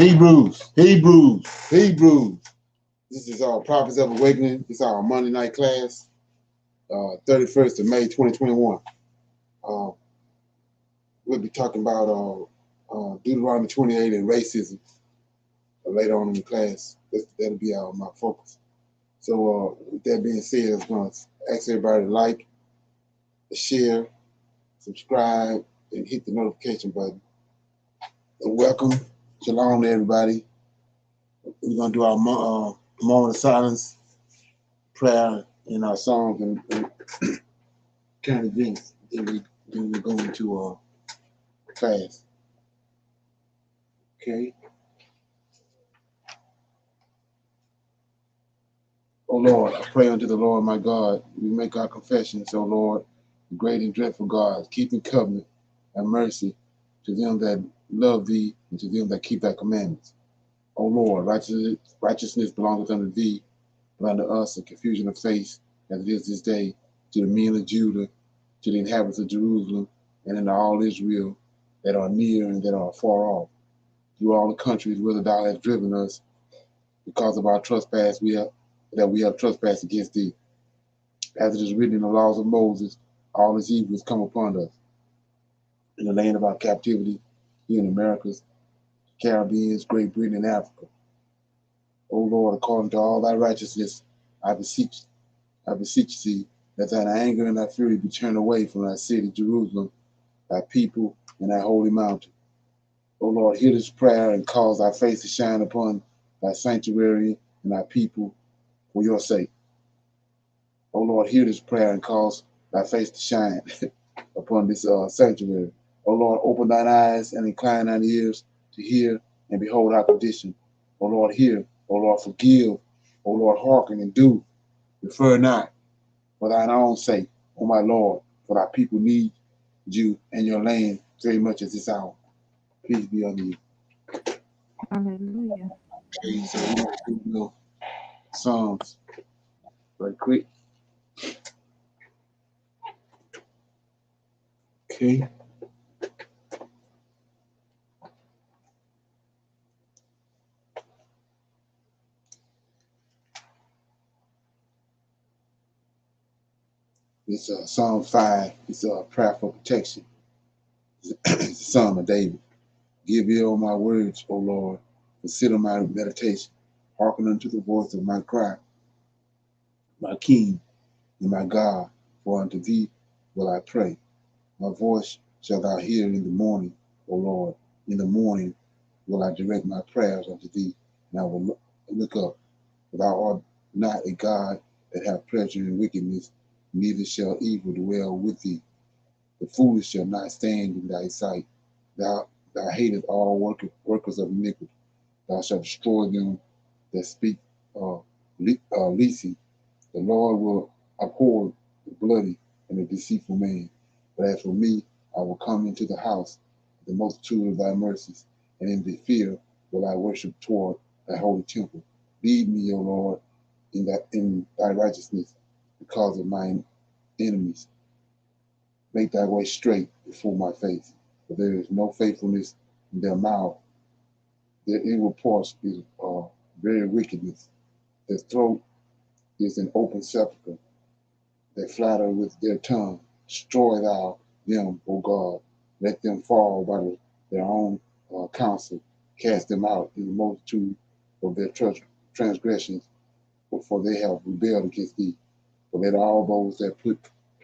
Hebrews. This is our Prophets of Awakening. This is our Monday night class, 31st of May, 2021. We'll be talking about Deuteronomy 28 and racism later on in the class. That'll be my focus. So with that being said, I'm going to ask everybody to like, share, subscribe, and hit the notification button. And welcome. Shalom to everybody. We're going to do our moment of silence, prayer, and our songs and current events. Then we go into class. Okay. O Lord, I pray unto the Lord my God. We make our confessions, O Lord, the great and dreadful God, keeping covenant and mercy to them that love thee and to them that keep thy commandments. O Lord, righteousness belongeth unto thee, but unto us a confusion of face, as it is this day, to the men of Judah, to the inhabitants of Jerusalem, and in all Israel that are near and that are far off, through all the countries whither thou hast driven us, because of our trespass we have trespassed against thee. As it is written in the laws of Moses, all his evil has come upon us. In the land of our captivity, here in Americas, Caribbean, Great Britain, and Africa. O Lord, according to all thy righteousness, I beseech thee, that thine anger and thy fury be turned away from thy city, Jerusalem, thy people, and thy holy mountain. O Lord, hear this prayer and cause thy face to shine upon thy sanctuary and thy people for your sake. O Lord, hear this prayer and cause thy face to shine upon this sanctuary. O Lord, open thine eyes and incline thine ears to hear and behold our condition. O Lord, hear. O Lord, forgive. O Lord, hearken and do. Refer not for thine own sake, O my Lord, for thy people need you and your land very much at this hour. Please be unto you. Hallelujah. Okay, so we're going to do Psalms right quick. Okay. It's Psalm 5. It's a prayer for protection. It's a Psalm of David. Give ear, O my words, O Lord. Consider my meditation. Hearken unto the voice of my cry. My King and my God, for unto thee will I pray. My voice shalt thou hear in the morning, O Lord. In the morning will I direct my prayers unto thee, and I will look up. For thou art not a God that hath pleasure in wickedness, neither shall evil dwell with thee. The foolish shall not stand in thy sight. Thou hatest all workers of iniquity. Thou shalt destroy them that speak leasing. The Lord will abhor the bloody and the deceitful man. But as for me, I will come into the house, the multitude of thy mercies, and in the fear will I worship toward thy holy temple. Lead me, O Lord, in thy righteousness, because of mine enemies. Make thy way straight before my face, for there is no faithfulness in their mouth. Their evil parts is very wickedness. Their throat is an open sepulchre. They flatter with their tongue. Destroy thou them, O God. Let them fall by their own counsel. Cast them out in the multitude of their transgressions, for they have rebelled against thee. For let all those that put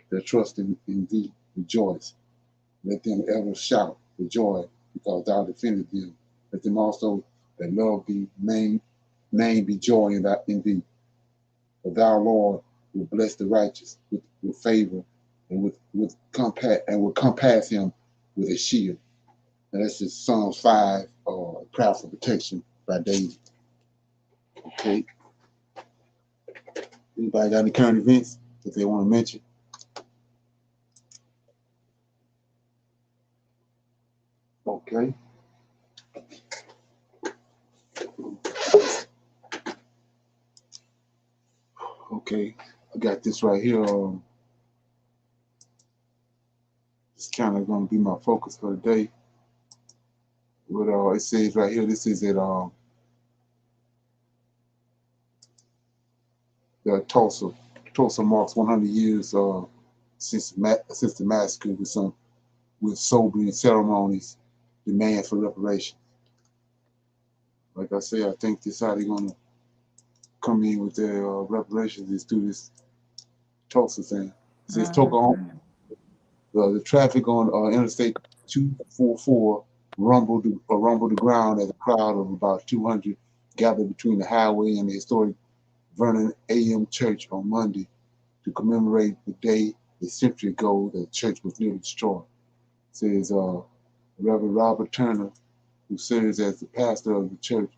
their trust in thee rejoice. Let them ever shout for joy, because thou defended them. Let them also that love thee name be joy in thee. For thou, Lord, will bless the righteous with favor and will compass him with a shield. And that's just Psalms 5, prayer for protection by David. Okay. Anybody got any current events that they want to mention? Okay. Okay. I got this right here. It's kind of going to be my focus for the day. But it says right here, this is at Tulsa. Tulsa marks 100 years since the massacre with sobering ceremonies, demands for reparation. Like I said, I think this how they're gonna come in with their reparations is through this Tulsa thing. It says the traffic on Interstate 244 rumbled the ground as a crowd of about 200 gathered between the highway and the historic Vernon A.M. Church on Monday to commemorate the day a century ago that the church was nearly destroyed. It says Reverend Robert Turner, who serves as the pastor of the church,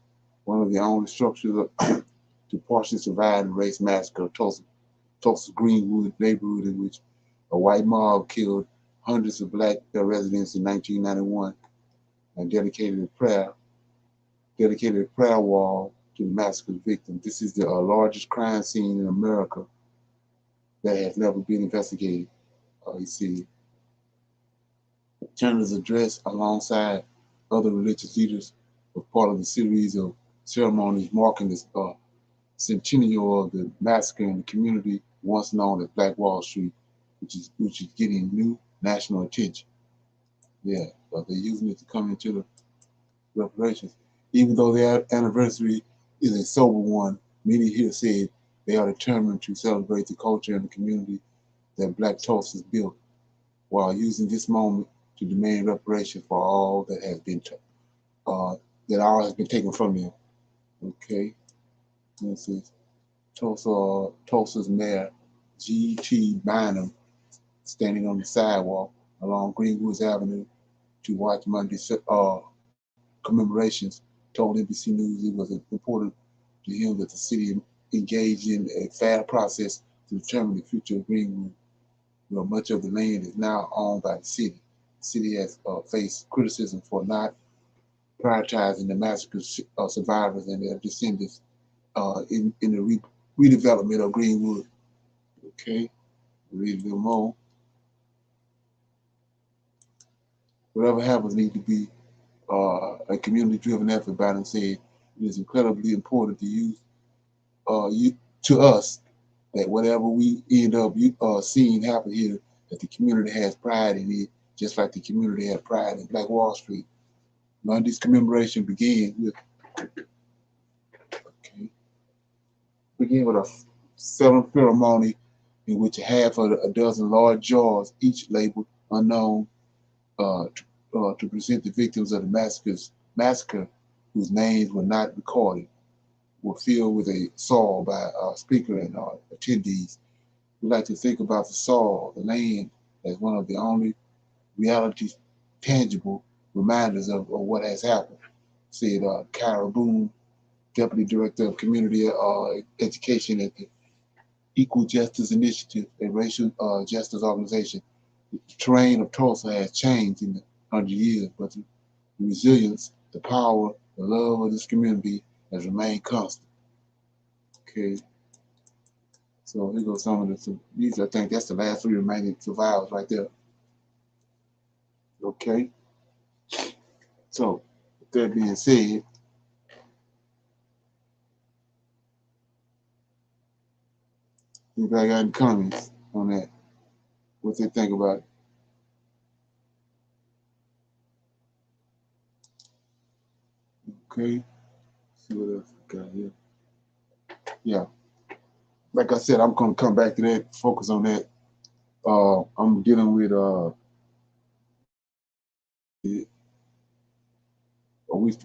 one of the only structures to partially survive the race massacre of Tulsa's Greenwood neighborhood, in which a white mob killed hundreds of black residents in 1991, and dedicated a prayer wall to the massacre victims. This is the largest crime scene in America that has never been investigated. You see, Turner's address, alongside other religious leaders, was part of the series of ceremonies marking the centennial of the massacre in the community once known as Black Wall Street, which is getting new national attention. Yeah, but they're using it to come into the reparations. Even though their anniversary is a sober one, many here said they are determined to celebrate the culture and the community that Black Tulsa has built, while using this moment to demand reparations for all that has been taken from them. Okay, this is Tulsa's mayor G.T. Bynum standing on the sidewalk along Greenwoods Avenue to watch Monday's commemorations, told NBC News it was important to him that the city engage in a fair process to determine the future of Greenwood, where much of the land is now owned by the city. The city has faced criticism for not prioritizing the massacre survivors and their descendants in the redevelopment of Greenwood. Okay, read a little more. Whatever happens needs to be a community-driven effort. Biden said it is incredibly important to to us that whatever we end up seeing happen here, that the community has pride in it, just like the community had pride in Black Wall Street. Monday's commemoration began with a solemn ceremony in which half of a dozen large jars, each labeled unknown, to present the victims of the massacre whose names were not recorded, were filled with a psalm by speaker and attendees. We like to think about the soil, the land, as one of the only realities, tangible reminders of what has happened, said Kyra Boone, Deputy Director of Community Education at the Equal Justice Initiative, a racial justice organization. The terrain of Tulsa has changed in the 100 years, but the resilience, the power, the love of this community has remained constant. Okay. So here goes some of these. I think that's the last three remaining survivors right there. Okay. So, with that being said, anybody got any comments on that? What they think about it? Okay. Let's see what else we got here. Yeah. Like I said, I'm going to come back to that, focus on that. I'm dealing with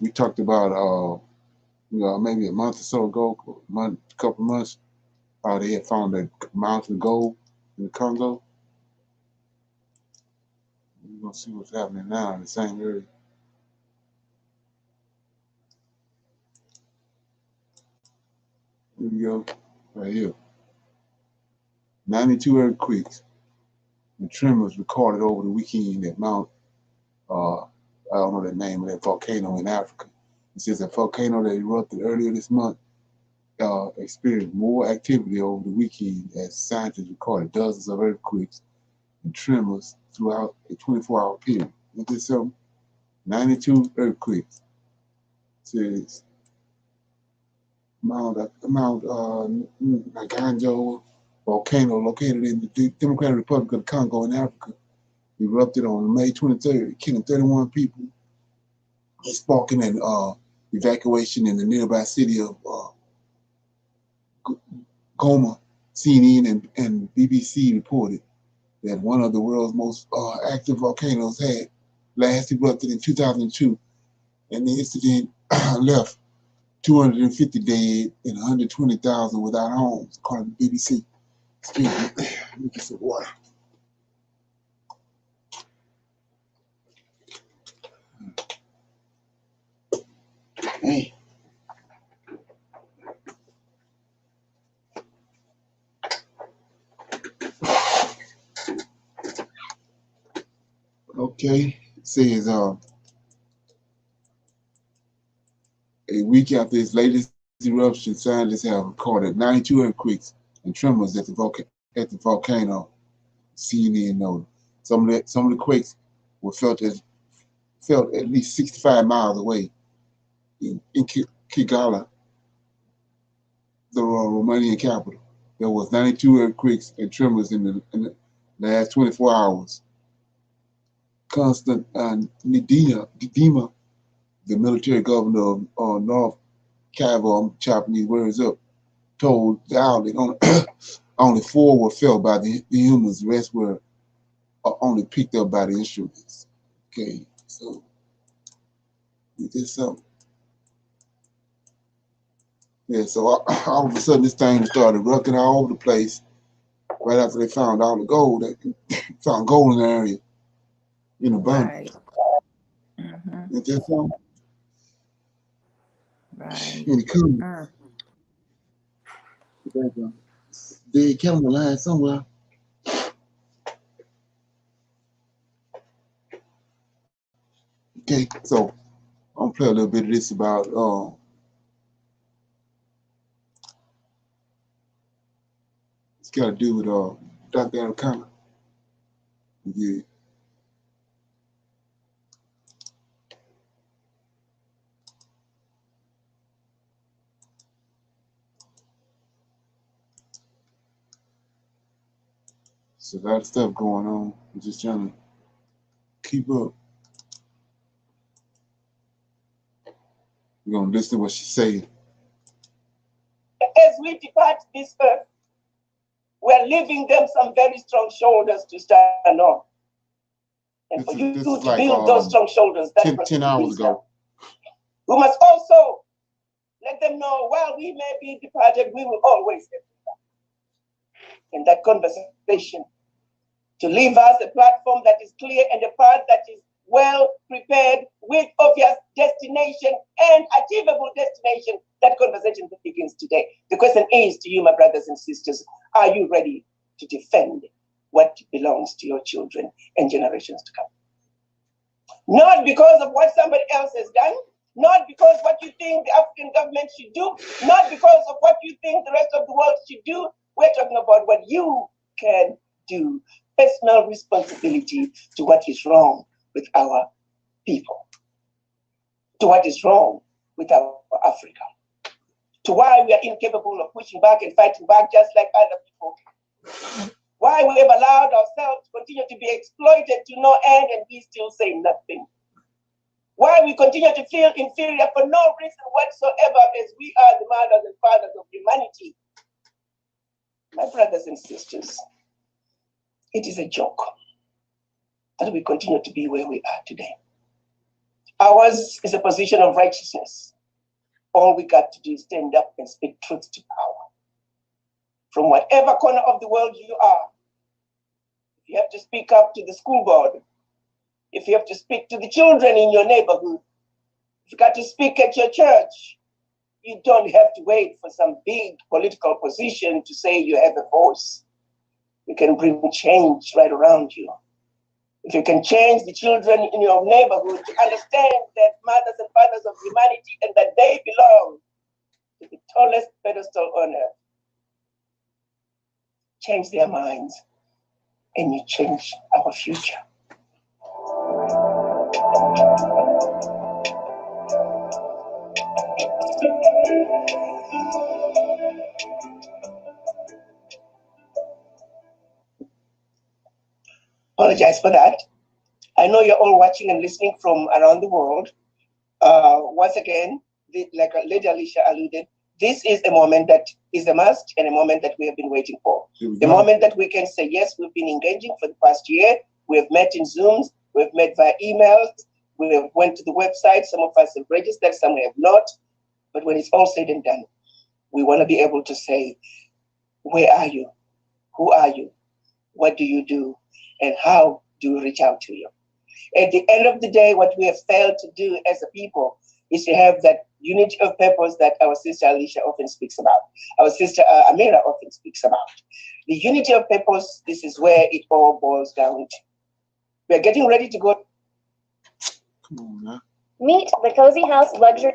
we talked about maybe a month or so ago, couple months, they had found a mountain of gold in the Congo. We're gonna see what's happening now in the same area. Here we go, right here. 92 earthquakes and tremors recorded over the weekend at Mount, I don't know the name of that volcano in Africa. It says a volcano that erupted earlier this month experienced more activity over the weekend as scientists recorded dozens of earthquakes and tremors throughout a 24-hour period. Isn't this something? 92 earthquakes. Says Mount Nganjo volcano located in the Democratic Republic of the Congo in Africa erupted on May 23rd, killing 31 people, sparking an evacuation in the nearby city of Goma. CNN and BBC reported that one of the world's most active volcanoes had last erupted in 2002, and the incident left 250 dead and 120,000 without homes, according to BBC. Excuse me, let me get some water. Hey. Okay, it says a week after its latest eruption, scientists have recorded 92 earthquakes and tremors at the volcano. CNN noted some of the quakes were felt at least 65 miles away in Kigali, the Romanian capital. There was 92 earthquakes and tremors in the last 24 hours. Constant Ndima, the military governor of North Kivu, I'm chopping these words up, told the outlet only 4 were felt by the humans. The rest were only picked up by the instruments. Okay, so we did something. Yeah, so all of a sudden this thing started erupting all over the place. Right after they found all the gold, they found gold in the area in abundance. Right. Is that something? Right. Any comments? Dead camera line somewhere. Okay, so I'm gonna play a little bit of this about it's got to do with Dr. O'Connor. Yeah. There's a lot of stuff going on. I'm just trying to keep up. We're gonna listen to what she said. As we depart this earth, we're leaving them some very strong shoulders to stand on. And for you to like, build those strong shoulders, that's 10 hours ago. We must also let them know while we may be departed, we will always have in that conversation to leave us a platform that is clear and a path that is well prepared with obvious destination and achievable destination. That conversation begins today. The question is to you, my brothers and sisters, are you ready to defend what belongs to your children and generations to come? Not because of what somebody else has done, not because what you think the African government should do, not because of what you think the rest of the world should do. We're talking about what you can do. Personal responsibility to what is wrong with our people, to what is wrong with our Africa, to why we are incapable of pushing back and fighting back just like other people, why we have allowed ourselves to continue to be exploited to no end and we still say nothing, why we continue to feel inferior for no reason whatsoever as we are the mothers and fathers of humanity. My brothers and sisters, it is a joke that we continue to be where we are today. Ours is a position of righteousness. All we got to do is stand up and speak truth to power. From whatever corner of the world you are, if you have to speak up to the school board, if you have to speak to the children in your neighborhood, if you got to speak at your church, you don't have to wait for some big political position to say you have a voice. You can bring change right around you. If you can change the children in your neighborhood to understand that mothers and fathers of humanity and that they belong to the tallest pedestal on earth, change their minds and you change our future. apologize for that. I know you're all watching and listening from around the world. Once again, like Lady Alicia alluded, this is a moment that is a must and a moment that we have been waiting for. The moment that we can say, yes, we've been engaging for the past year. We have met in Zooms. We've met via emails. We have went to the website. Some of us have registered, some have not. But when it's all said and done, we want to be able to say, where are you? Who are you? What do you do? And how do we reach out to you? At the end of the day, what we have failed to do as a people is to have that unity of purpose that our sister Alicia often speaks about. Our sister Amira often speaks about. The unity of purpose, this is where it all boils down to. We're getting ready to go. Come on now. Meet the Cozy House Luxury.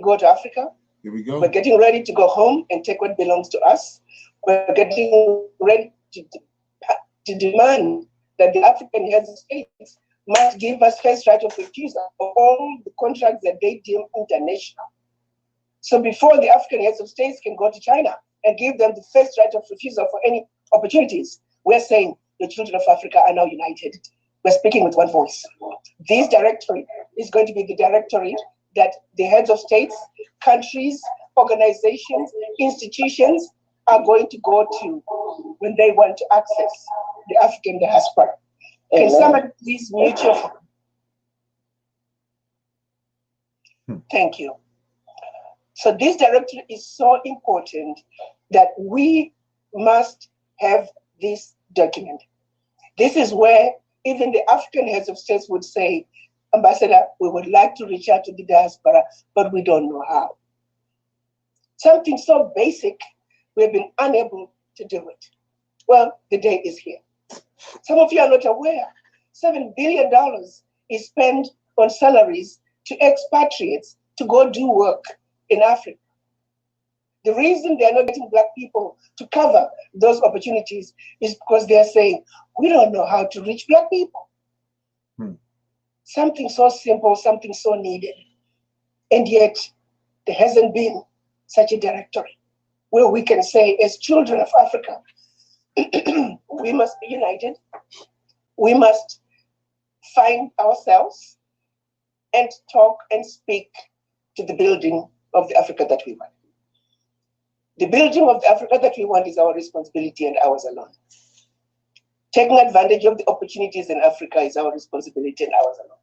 Go to Africa. Here we go. We're getting ready to go home and take what belongs to us. We're getting ready to demand that the African heads of states must give us first right of refusal for all the contracts that they deem international. So before the African heads of states can go to China and give them the first right of refusal for any opportunities, we're saying the children of Africa are now united. We're speaking with one voice. This directory is going to be the directory that the heads of states, countries, organizations, institutions are going to go to when they want to access the African diaspora. Can somebody please mute your phone? Thank you. So this directory is so important that we must have this document. This is where even the African heads of states would say, Ambassador, we would like to reach out to the diaspora, but we don't know how. Something so basic, we've been unable to do it. Well, the day is here. Some of you are not aware, $7 billion is spent on salaries to expatriates to go do work in Africa. The reason they're not getting Black people to cover those opportunities is because they're saying, we don't know how to reach Black people. Something so simple, something so needed. And yet, there hasn't been such a directory where we can say, as children of Africa, we must be united. We must find ourselves and talk and speak to the building of the Africa that we want. The building of the Africa that we want is our responsibility and ours alone. Taking advantage of the opportunities in Africa is our responsibility and ours alone.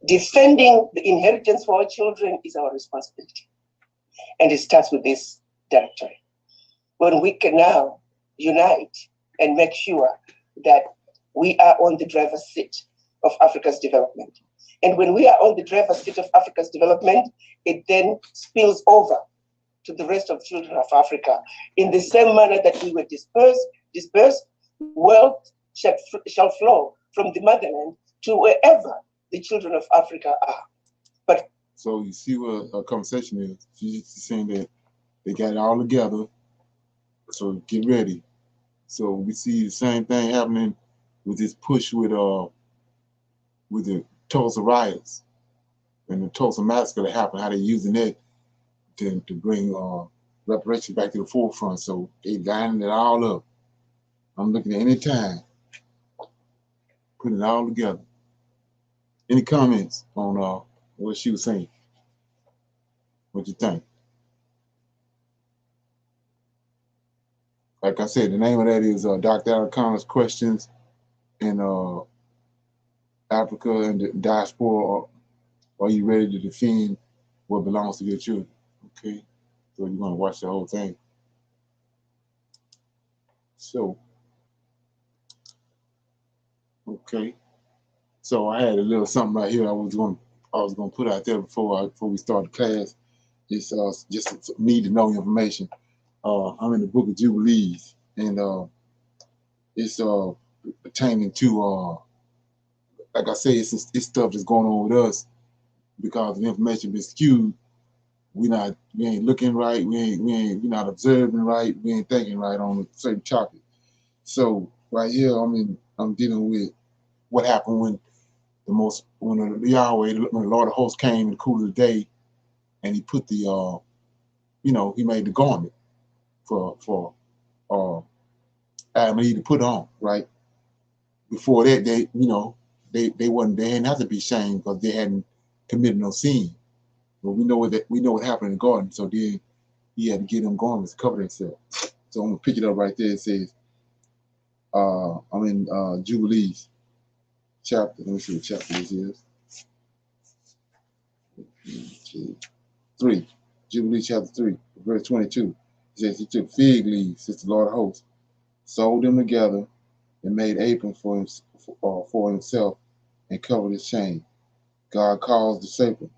Defending the inheritance for our children is our responsibility. And it starts with this directory. When we can now unite and make sure that we are on the driver's seat of Africa's development. And when we are on the driver's seat of Africa's development, it then spills over to the rest of children of Africa. In the same manner that we were dispersed, wealth shall flow from the motherland to wherever the children of Africa are. But so you see what our conversation is. She's saying that they got it all together. So get ready. So we see the same thing happening with this push with the Tulsa riots and the Tulsa massacre that happened, how they're using it to bring reparations back to the forefront. So they lining it all up. I'm looking at any time, putting it all together. Any comments on what she was saying? What you think? Like I said, the name of that is Dr. Alcana's Questions in Africa and the Diaspora. Are you ready to defend what belongs to your children? Okay, so you're gonna watch the whole thing. So, okay. So I had a little something right here I was gonna put out there before we start the class. It's just need to know information. I'm in the Book of Jubilees, and it's pertaining to like I say, it's stuff that's going on with us because the information been skewed. We ain't looking right. We not observing right. We ain't thinking right on a certain topic. So right here, I'm dealing with what happened when the Lord of hosts came in the cool of the day and he put the he made the garment for Adam and Eve to put on, right? Before that, they didn't have to be shamed because they hadn't committed no sin. But we know what happened in the garden, so then he had to get them garments to cover themselves. So I'm gonna pick it up right there. It says, I'm in Jubilees chapter. Let me see what chapter this is. Okay. 3. Jubilees chapter 3, verse 22. It says he took fig leaves, says the Lord of hosts, sewed them together, and made aprons for himself, and covered his shame. God caused the serpent,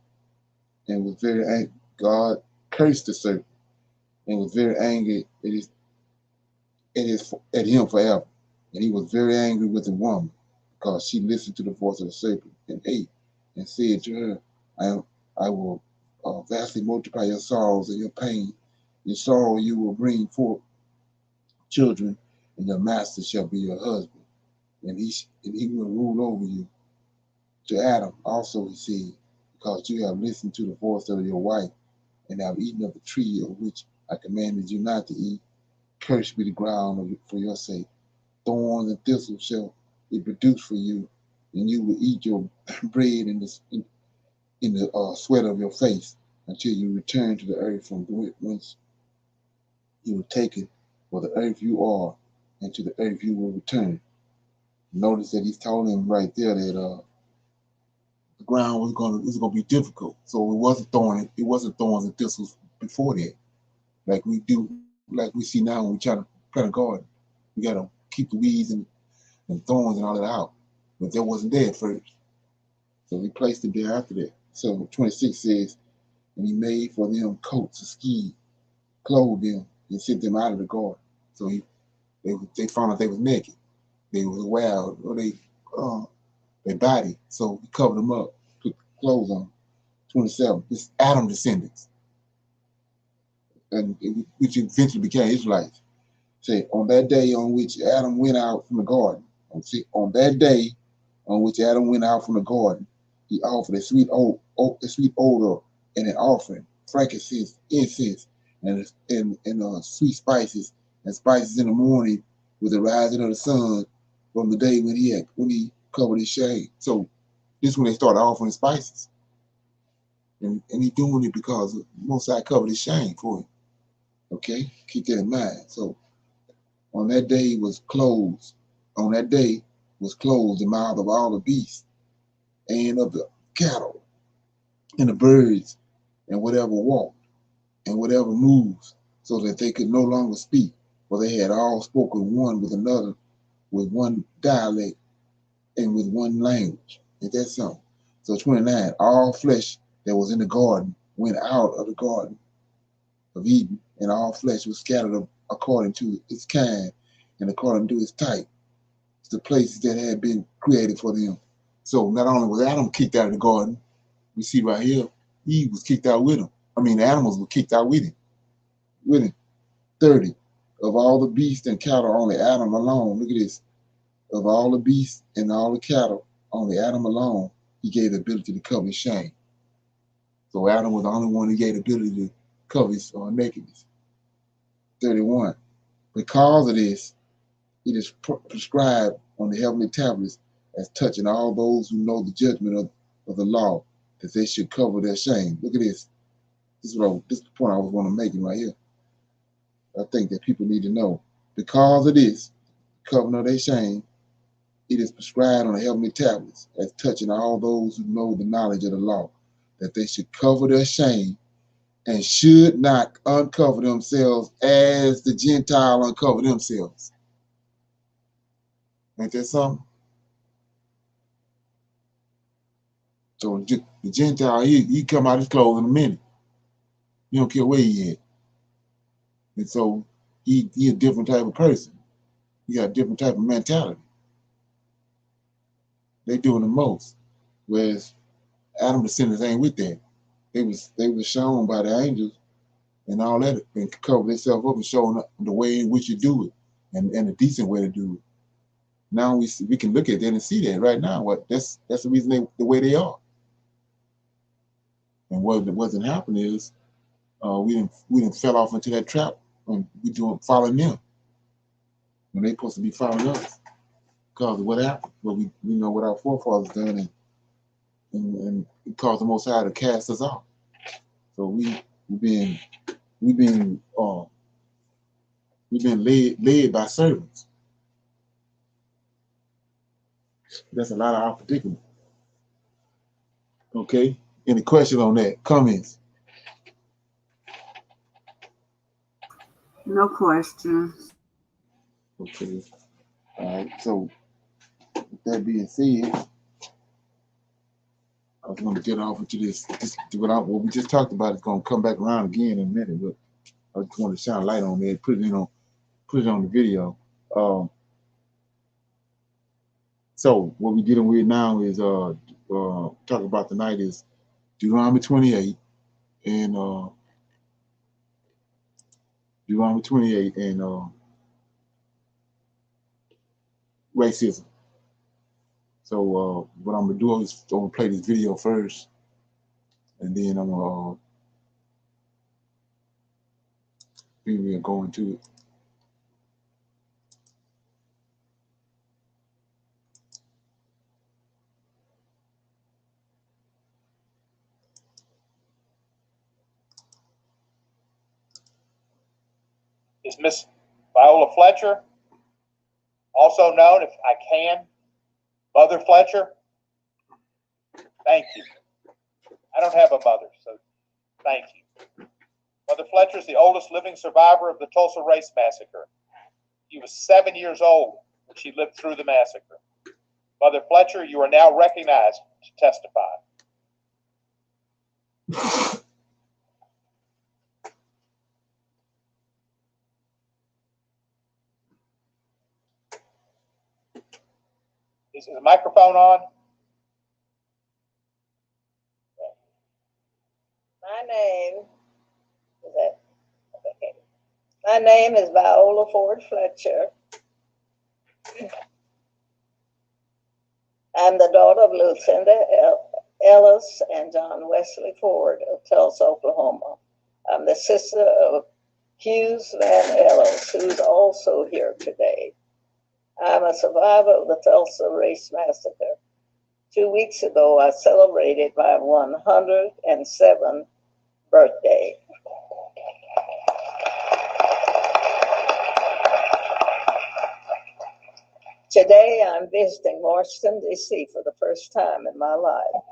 and was very angry. God cursed the serpent, and was very angry at him forever. And he was very angry with the woman, because she listened to the voice of the serpent and ate, and said to her, I will vastly multiply your sorrows and your pain. In sorrow you will bring forth children, and your master shall be your husband, and he will rule over you. To Adam also he said, because you have listened to the voice of your wife, and have eaten of the tree of which I commanded you not to eat, cursed be the ground for your sake. Thorns and thistles shall it produce for you, and you will eat your bread in the sweat of your face, until you return to the earth from whence you were taken. For the earth you are, and to the earth you will return. Notice that he's telling him right there that the ground was gonna be difficult. So it wasn't thorns and thistles before that, like we see now when we try to plant a garden. We gotta keep the weeds and thorns and all that out. But that wasn't there at first. So he placed it there after that. So 26 says, and he made for them coats of skin, clothed them, and sent them out of the garden. So they found out they was naked. They was wild, or their body. So he covered them up, put clothes on. 27. It's Adam's descendants, and which eventually became Israelites. Say, on that day on which Adam went out from the garden. On that day on which Adam went out from the garden, he offered a sweet odor and an offering, frankincense, incense, and sweet spices, and spices in the morning with the rising of the sun from the day when he covered his shame. So this is when they started offering spices. And he doing it because Most High covered his shame for him. Okay? Keep that in mind. So on that day was closed. On that day was closed the mouth of all the beasts, and of the cattle, and the birds, and whatever walked, and whatever moves, so that they could no longer speak, for they had all spoken one with another, with one dialect, and with one language. Ain't that something? So 29, all flesh that was in the garden went out of the garden of Eden, and all flesh was scattered according to its kind, and according to its type, the places that had been created for them. So not only was Adam kicked out of the garden, we see right here, Eve was kicked out with him. I mean, the animals were kicked out with him. 30, of all the beasts and cattle, only Adam alone, look at this, of all the beasts and all the cattle, only Adam alone, he gave the ability to cover his shame. So Adam was the only one who gave the ability to cover his nakedness. 31, because of this, it is prescribed on the heavenly tablets as touching all those who know the judgment of the law, that they should cover their shame. Look at this. This is the point I was want to make right here. I think that people need to know. Because of this, covering of their shame, it is prescribed on the heavenly tablets as touching all those who know the knowledge of the law, that they should cover their shame and should not uncover themselves as the Gentile uncover themselves. Ain't that something? So the Gentile, he come out his clothes in a minute. You don't care where he at. And so he a different type of person. He got a different type of mentality. They doing the most. Whereas Adam descendants ain't with that. They was shown by the angels and all that, and cover themselves up and showing up the way in which you do it, and a decent way to do it. Now we can look at that and see that right now. That's the reason the way they are. And what wasn't happening is we didn't fell off into that trap when we following them when they supposed to be following us. Because of what happened, but we know what our forefathers done, and it caused the Most High to cast us off. So we've been led by servants. That's a lot of our predicament. Okay. Any questions on that? Comments? No questions. Okay. All right. So with that being said, I was going to get off into this what we just talked about is going to come back around again in a minute, but I just want to shine a light on it, put it on the video. So what we're dealing with now is talk about tonight is Deuteronomy 28 and racism. So what I'm gonna do is I'm gonna play this video first, and then I'm gonna go into it. Is Miss Viola Fletcher, also known, if I can, Mother Fletcher? Thank you. I don't have a mother, so thank you. Mother Fletcher is the oldest living survivor of the Tulsa race massacre. She was 7 years old when she lived through the massacre. Mother Fletcher, you are now recognized to testify. Is the microphone on? My name is Viola Ford Fletcher. I'm the daughter of Lucinda Ellis and John Wesley Ford of Tulsa, Oklahoma. I'm the sister of Hughes Van Ellis, who's also here today. I'm a survivor of the Tulsa Race Massacre. 2 weeks ago, I celebrated my 107th birthday. Today, I'm visiting Washington, D.C. for the first time in my life.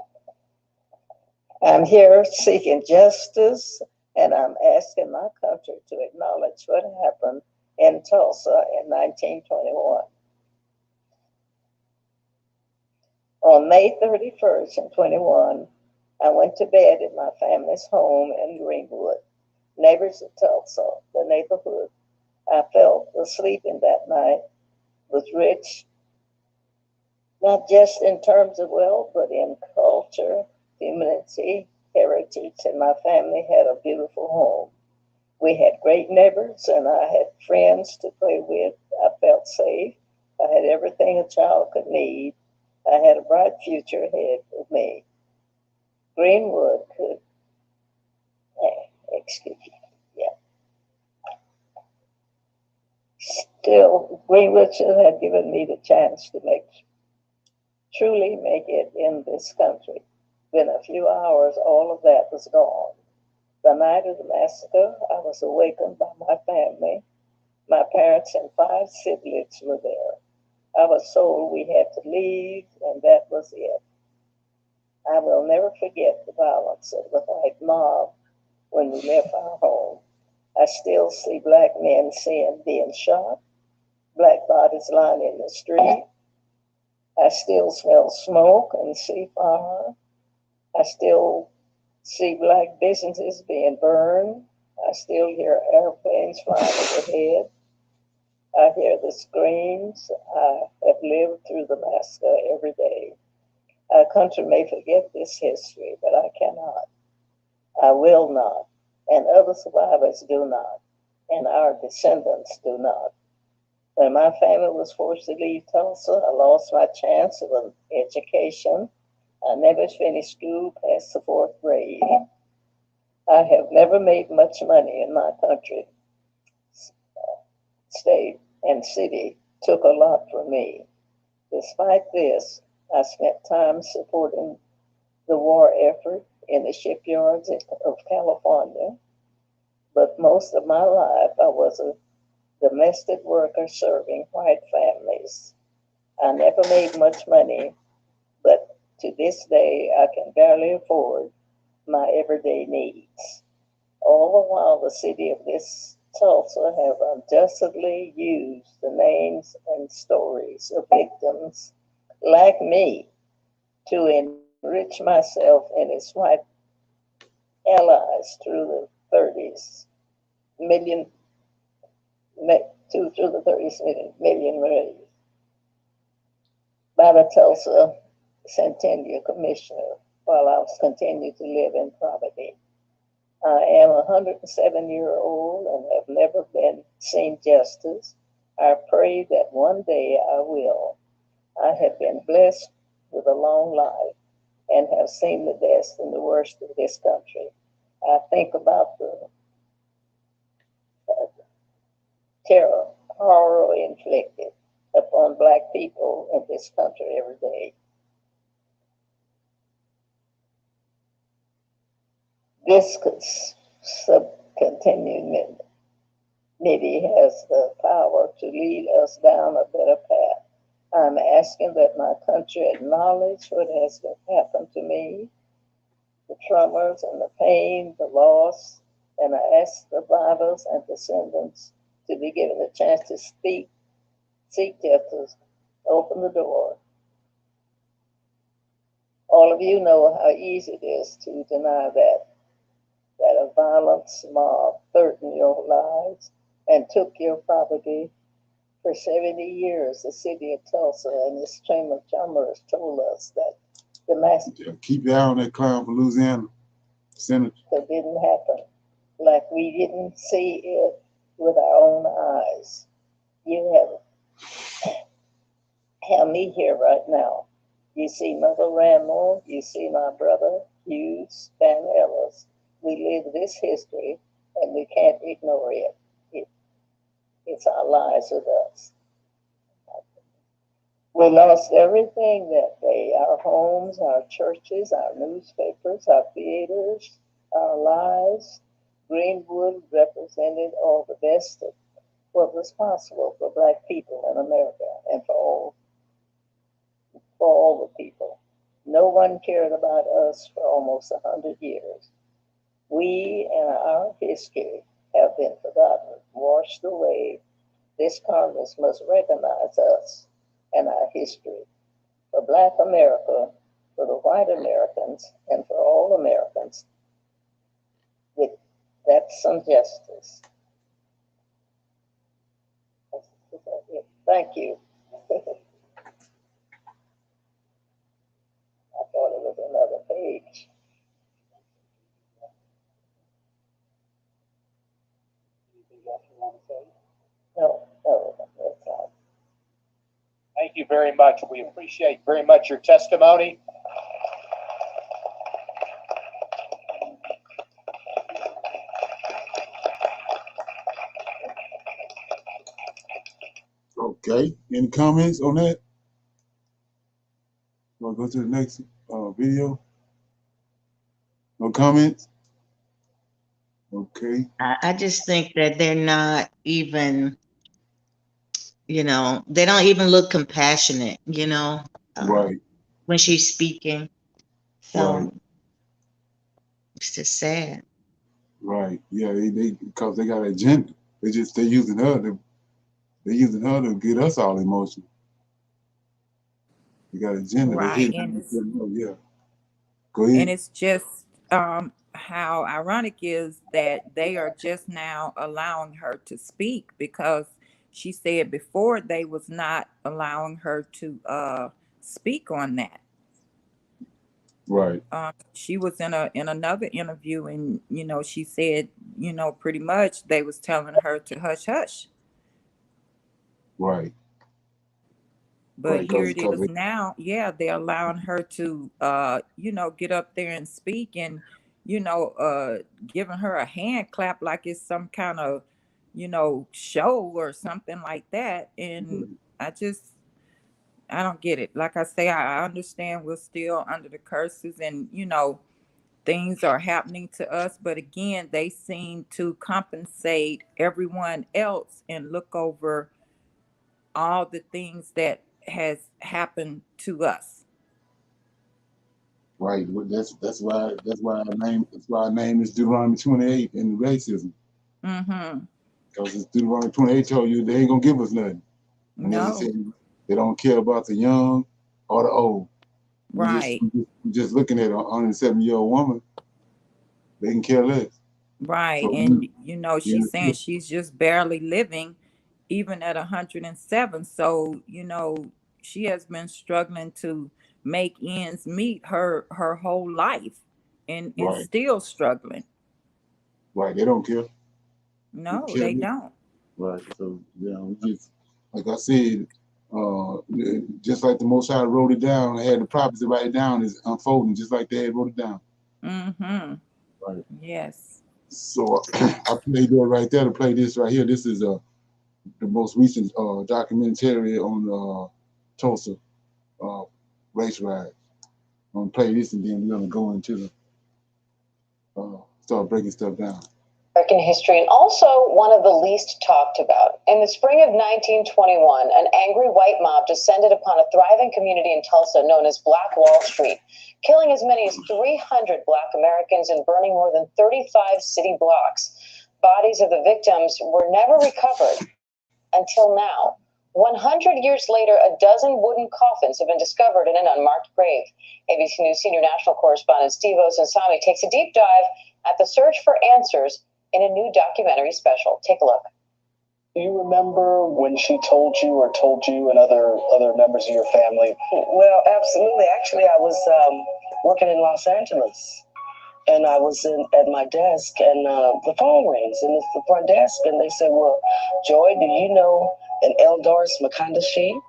I'm here seeking justice, and I'm asking my country to acknowledge what happened in Tulsa in 1921. On May 31st in 21, I went to bed at my family's home in Greenwood, neighbors of Tulsa, the neighborhood I fell asleep in that night was rich, not just in terms of wealth, but in culture, humanity, heritage, and my family had a beautiful home. We had great neighbors, and I had friends to play with. I felt safe. I had everything a child could need. I had a bright future ahead of me. Greenwood could, Still, Greenwood had given me the chance to truly make it in this country. Within a few hours, all of that was gone. The night of the massacre, I was awakened by my family. My parents and 5 siblings were there. I was told we had to leave, and that was it. I will never forget the violence of the white mob when we left our home. I still see black men being shot, black bodies lying in the street. I still smell smoke and see fire. I still see black businesses being burned. I still hear airplanes flying overhead. I hear the screams. I have lived through the massacre every day. Our country may forget this history, but I cannot. I will not. And other survivors do not. And our descendants do not. When my family was forced to leave Tulsa, I lost my chance of an education. I never finished school past the 4th grade. I have never made much money in my country. State and city took a lot from me. Despite this, I spent time supporting the war effort in the shipyards of California, but most of my life I was a domestic worker serving white families. I never made much money, but to this day I can barely afford my everyday needs. All the while the city of this Tulsa have unjustly used the names and stories of victims like me to enrich myself and its white allies through the 30s million through the 30s million raised by the Tulsa Centennial Commissioner while I was continuing to live in poverty. I am a 107-year-old and have never been seen justice. I pray that one day I will. I have been blessed with a long life and have seen the best and the worst of this country. I think about the terror, horror inflicted upon Black people in this country every day. This subcontinent has the power to lead us down a better path. I'm asking that my country acknowledge what has happened to me, the traumas and the pain, the loss, and I ask survivors and descendants to be given a chance to speak, seek justice, open the door. All of you know how easy it is to deny that a violent mob threatened your lives and took your property. For 70 years, the city of Tulsa and its Chamber of Commerce told us that the massacre Keep your eye on that clown from Louisiana, Senator. that didn't happen, like we didn't see it with our own eyes. You have me here right now. You see Mother Ramel, you see my brother Hugh Span Ellis. We live this history and we can't ignore it. It's our lives with us. We lost everything that day, our homes, our churches, our newspapers, our theaters, our lives. Greenwood represented all the best of what was possible for Black people in America and for all the people. No one cared about us for almost 100 years. We and our history have been forgotten, washed away. This Congress must recognize us and our history. For Black America, for the white Americans, and for all Americans, with that's some justice. Thank you. I thought it was another page. Anything else you want to say? No, that's all. Thank you very much. We appreciate very much your testimony. Okay. Any comments on that? Want to go to the next video? No comments? Okay. I just think that they're not even, they don't even look compassionate, Right. when she's speaking. So Right. it's just sad. Right. Yeah. They because they got an agenda. They're using her to get us all emotional. They got an agenda. They Right. hit. Yeah. Go ahead. And it's just how ironic is that they are just now allowing her to speak, because she said before they was not allowing her to speak on that. Right. She was in another interview, and she said, pretty much they was telling her to hush hush. Right. But Right. here it is now. Yeah, they're allowing her to get up there and speak. And giving her a hand clap like it's some kind of, show or something like that. And I don't get it. Like I say, I understand we're still under the curses and, things are happening to us. But again, they seem to compensate everyone else and look over all the things that has happened to us. Right. That's why our name is Deuteronomy 28 in the racism. Mm-hmm. Because it's Deuteronomy 28 told you they ain't gonna give us nothing. And then it No. said they don't care about the young or the old. Right. We're just looking at a 107-year-old woman. They can care less. Right. So, And she's saying she's just barely living even at 107. So, she has been struggling to make ends meet her whole life and right. still struggling. Right. They don't care. No, they don't. Right. So, just like I said, just like the Most High wrote it down, I had the prophets to write it down, is unfolding just like they had wrote it down. Mm-hmm. Right. Yes. So I played that right there to play this right here. This is the most recent documentary on Tulsa race riots. I'm gonna play this and then we're gonna go into the start breaking stuff down. American history, and also one of the least talked about. In the spring of 1921, an angry white mob descended upon a thriving community in Tulsa known as Black Wall Street, killing as many as 300 Black Americans and burning more than 35 city blocks. Bodies of the victims were never recovered until now. 100 years later, a dozen wooden coffins have been discovered in an unmarked grave. ABC News senior national correspondent Steve Osunsami takes a deep dive at the search for answers in a new documentary special. Take a look. Do you remember when she told you and other members of your family? Well, absolutely. Actually, I was working in Los Angeles, and I was at my desk, and the phone rings, and it's the front desk, and they said, "Well, Joy, do you know an Eldoris Makandashi?"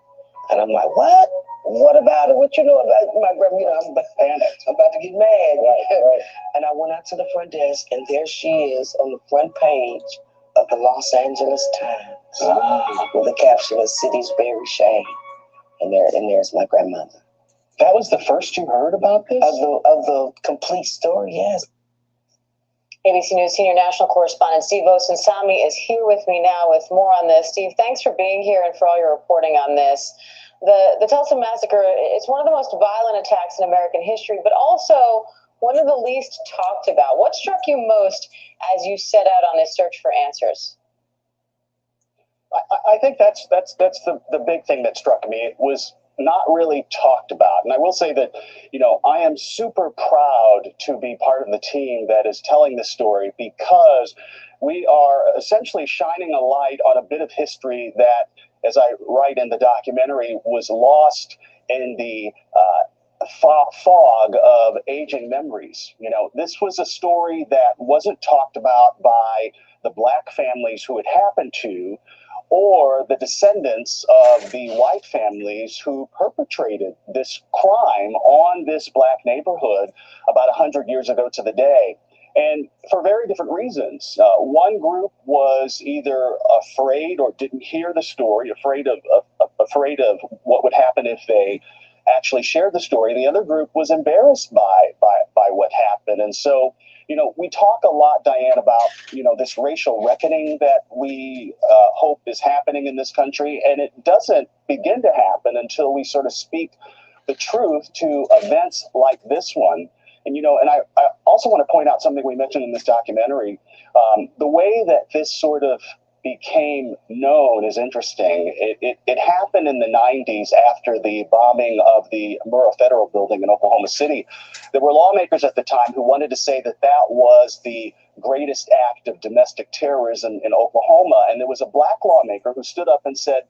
And I'm like, "What? What about it? What you know about my grandma?" I'm about to get mad. Right. And I went out to the front desk, and there she is on the front page of the Los Angeles Times with the caption of "City's Bury Shame," and there's my grandmother. That was the first you heard about this? Of the complete story, yes. ABC News senior national correspondent Steve Osunsami is here with me now with more on this. Steve, thanks for being here and for all your reporting on this. The Tulsa massacre, it's one of the most violent attacks in American history, but also one of the least talked about. What struck you most as you set out on this search for answers? I think that's the big thing that struck me. It was not really talked about. And I will say that, I am super proud to be part of the team that is telling this story, because we are essentially shining a light on a bit of history that, as I write in the documentary, was lost in the fog of aging memories. This was a story that wasn't talked about by the Black families who it happened to, or the descendants of the white families who perpetrated this crime on this Black neighborhood about 100 years ago to the day. And for very different reasons. One group was either afraid or didn't hear the story, afraid of what would happen if they actually shared the story. And the other group was embarrassed by what happened. And so, we talk a lot, Diane, about, this racial reckoning that we hope is happening in this country. And it doesn't begin to happen until we sort of speak the truth to events like this one. And, and I also want to point out something we mentioned in this documentary. The way that this sort of became known is interesting. It happened in the 90s after the bombing of the Murrah Federal Building in Oklahoma City. There were lawmakers at the time who wanted to say that that was the greatest act of domestic terrorism in Oklahoma. And there was a Black lawmaker who stood up and said,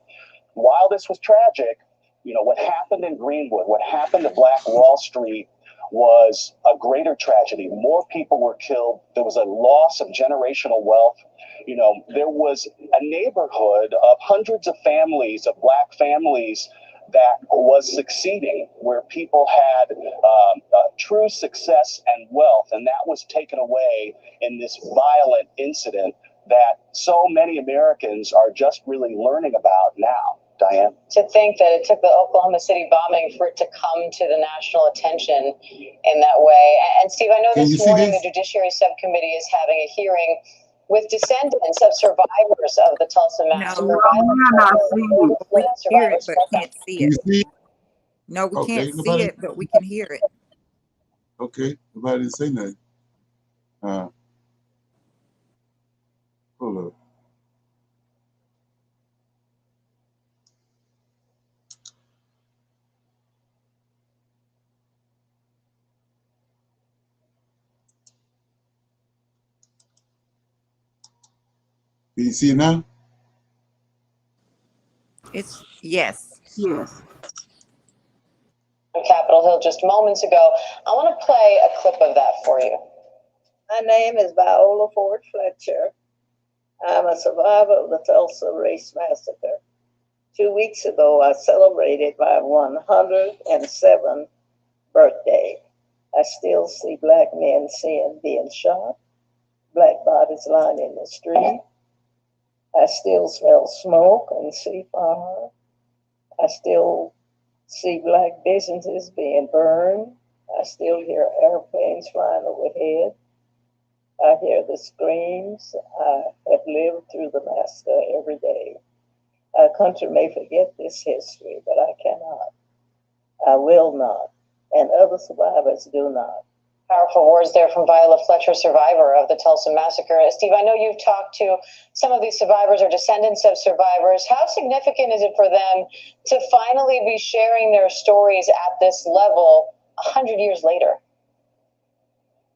while this was tragic, what happened in Greenwood, what happened at Black Wall Street was a greater tragedy. More people were killed. There was a loss of generational wealth. There was a neighborhood of hundreds of families, of Black families, that was succeeding, where people had true success and wealth, and that was taken away in this violent incident that so many Americans are just really learning about now. Diane? To think that it took the Oklahoma City bombing for it to come to the national attention in that way. And Steve, I know this morning the Judiciary Subcommittee is having a hearing with descendants of survivors of the Tulsa massacre. We can hear it, but can't see Can you it. see it? No, we Okay, can't see it, but we can hear it. Okay, nobody didn't say nothing. Hold up. Can you see it now? It's yes. Yes. On Capitol Hill just moments ago. I want to play a clip of that for you. My name is Viola Ford Fletcher. I'm a survivor of the Tulsa Race Massacre. 2 weeks ago, I celebrated my 107th birthday. I still see black men being shot, black bodies lying in the street. I still smell smoke and see fire. I still see black businesses being burned. I still hear airplanes flying overhead. I hear the screams. I have lived through the massacre every day. Our country may forget this history, but I cannot. I will not, and other survivors do not. Powerful words there from Viola Fletcher, survivor of the Tulsa massacre. Steve, I know you've talked to some of these survivors or descendants of survivors. How significant is it for them to finally be sharing their stories at this level 100 years later?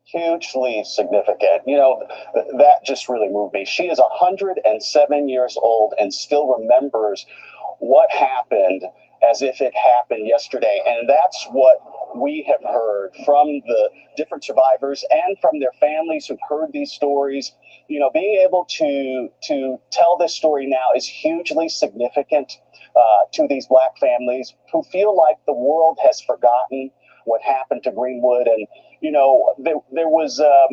Hugely significant. You know, that just really moved me. She is 107 years old and still remembers what happened as if it happened yesterday. And that's what we have heard from the different survivors and from their families who've heard these stories. You know, being able to tell this story now is hugely significant to these black families who feel like the world has forgotten what happened to Greenwood. And, you know, there was a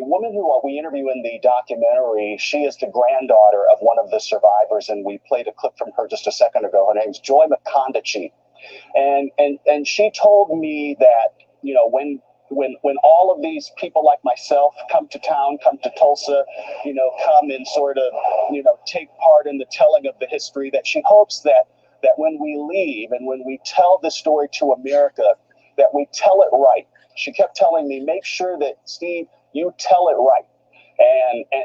woman who we interview in the documentary. She is the granddaughter of one of the survivors, and we played a clip from her just a second ago. Her name's Joy McConaughey. And she told me that, you know, when all of these people like myself come to town, come to Tulsa, you know, come and sort of, you know, take part in the telling of the history, that she hopes that when we leave and when we tell the story to America, that we tell it right. She kept telling me, make sure that, Steve, you tell it right.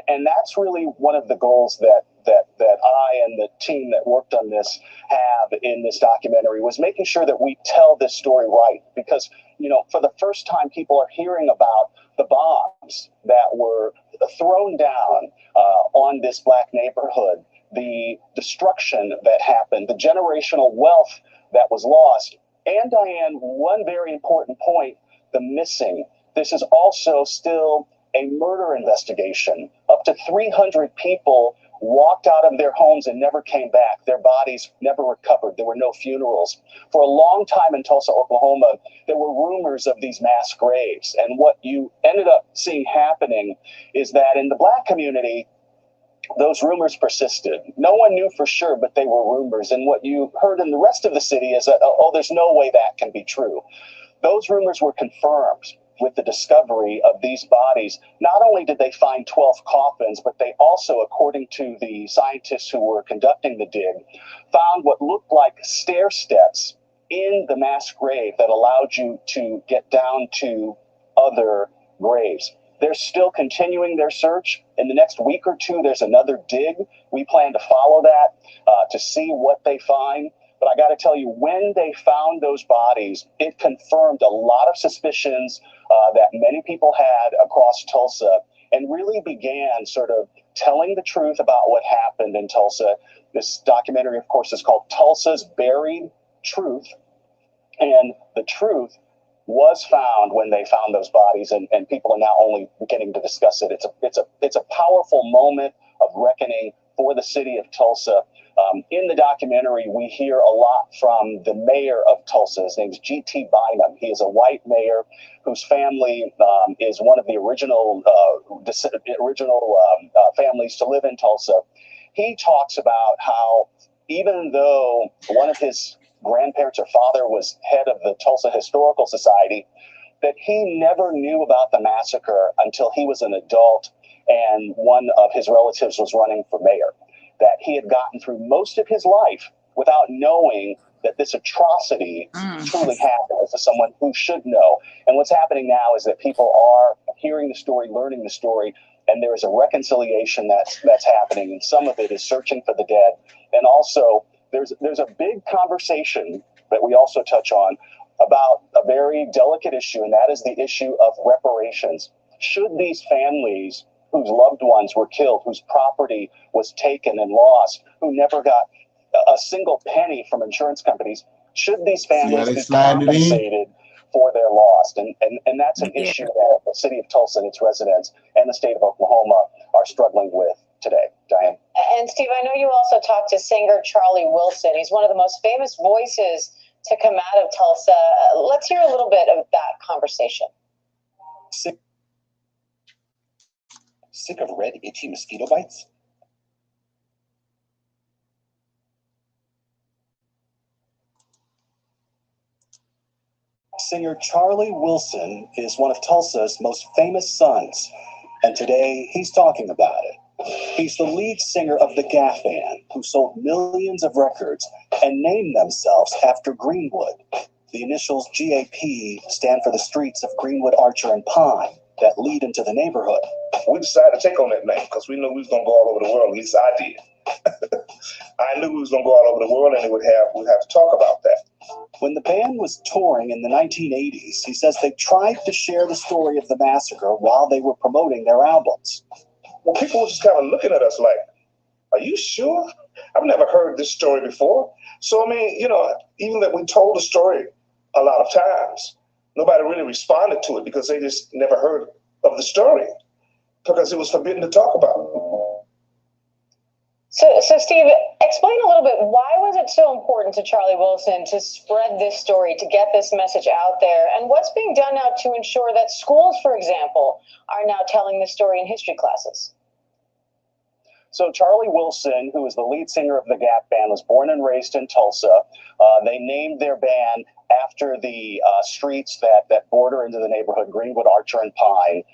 And that's really one of the goals that I and the team that worked on this have in this documentary, was making sure that we tell this story right. Because, you know, for the first time, people are hearing about the bombs that were thrown down on this black neighborhood, the destruction that happened, the generational wealth that was lost. And Diane, one very important point, the missing. This is also still a murder investigation. Up to 300 people walked out of their homes and never came back. Their bodies never recovered. There were no funerals. For a long time in Tulsa, Oklahoma, there were rumors of these mass graves. And what you ended up seeing happening is that in the black community, those rumors persisted. No one knew for sure, but they were rumors. And what you heard in the rest of the city is that, oh, there's no way that can be true. Those rumors were confirmed with the discovery of these bodies. Not only did they find 12 coffins, but they also, according to the scientists who were conducting the dig, found what looked like stair steps in the mass grave that allowed you to get down to other graves. They're still continuing their search. In the next week or two, there's another dig. We plan to follow that to see what they find. But I got to tell you, when they found those bodies, it confirmed a lot of suspicions that many people had across Tulsa, and really began sort of telling the truth about what happened in Tulsa. This documentary, of course, is called Tulsa's Buried Truth. And the truth was found when they found those bodies, and people are now only beginning to discuss it. It's a powerful moment of reckoning for the city of Tulsa. In the documentary, we hear a lot from the mayor of Tulsa. His name's G.T. Bynum. He is a white mayor whose family is one of the original families to live in Tulsa. He talks about how even though one of his grandparents or father was head of the Tulsa Historical Society, that he never knew about the massacre until he was an adult and one of his relatives was running for mayor. That he had gotten through most of his life without knowing that this atrocity truly happened to someone who should know. And what's happening now is that people are hearing the story, learning the story, and there is a reconciliation that's happening. And some of it is searching for the dead. And also, there's a big conversation that we also touch on about a very delicate issue, and that is the issue of reparations. Should these families whose loved ones were killed, whose property was taken and lost, who never got a single penny from insurance companies, should these families be compensated for their loss? And that's an issue that the city of Tulsa and its residents and the state of Oklahoma are struggling with today. Diane? And Steve, I know you also talked to singer Charlie Wilson. He's one of the most famous voices to come out of Tulsa. Let's hear a little bit of that conversation. Sick of red, itchy mosquito bites? Singer Charlie Wilson is one of Tulsa's most famous sons, and today he's talking about it. He's the lead singer of the Gap Band, who sold millions of records and named themselves after Greenwood. The initials GAP stand for the streets of Greenwood, Archer, and Pine that lead into the neighborhood. We decided to take on that name because we knew we was going to go all over the world. At least I did. I knew we was going to go all over the world, and we'd have to talk about that. When the band was touring in the 1980s, he says they tried to share the story of the massacre while they were promoting their albums. Well, people were just kind of looking at us like, are you sure? I've never heard this story before. So, I mean, even that we told the story a lot of times, nobody really responded to it because they just never heard of the story because it was forbidden to talk about. So Steve, explain a little bit, why was it so important to Charlie Wilson to spread this story, to get this message out there? And what's being done now to ensure that schools, for example, are now telling this story in history classes? So Charlie Wilson, who is the lead singer of the Gap Band, was born and raised in Tulsa. They named their band after the streets that border into the neighborhood, Greenwood, Archer, and Pine.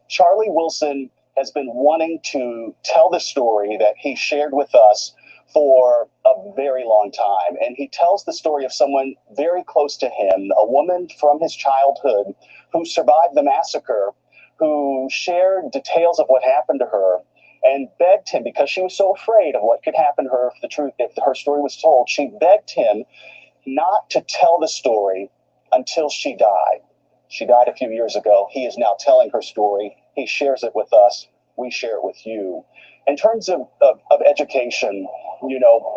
Charlie Wilson has been wanting to tell the story that he shared with us for a very long time. And he tells the story of someone very close to him, a woman from his childhood who survived the massacre, who shared details of what happened to her and begged him, because she was so afraid of what could happen to her if her story was told, she begged him not to tell the story until she died. She died a few years ago. He is now telling her story. He shares it with us. We share it with you. In terms of education,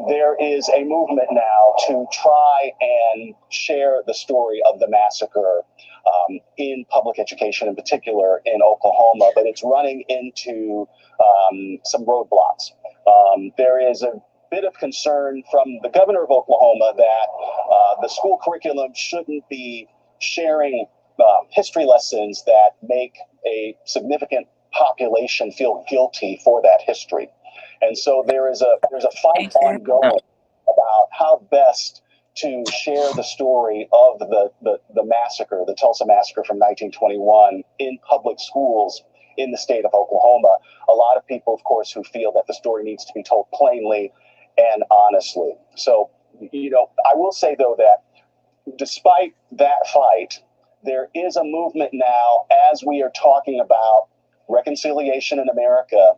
there is a movement now to try and share the story of the massacre in public education, in particular in Oklahoma, but it's running into some roadblocks. There is a bit of concern from the governor of Oklahoma that the school curriculum shouldn't be sharing history lessons that make a significant population feel guilty for that history. And so there's a fight ongoing about how best to share the story of the massacre, the Tulsa massacre from 1921 in public schools in the state of Oklahoma. A lot of people, of course, who feel that the story needs to be told plainly and honestly. So, I will say, though, that despite that fight, there is a movement now, as we are talking about reconciliation in America,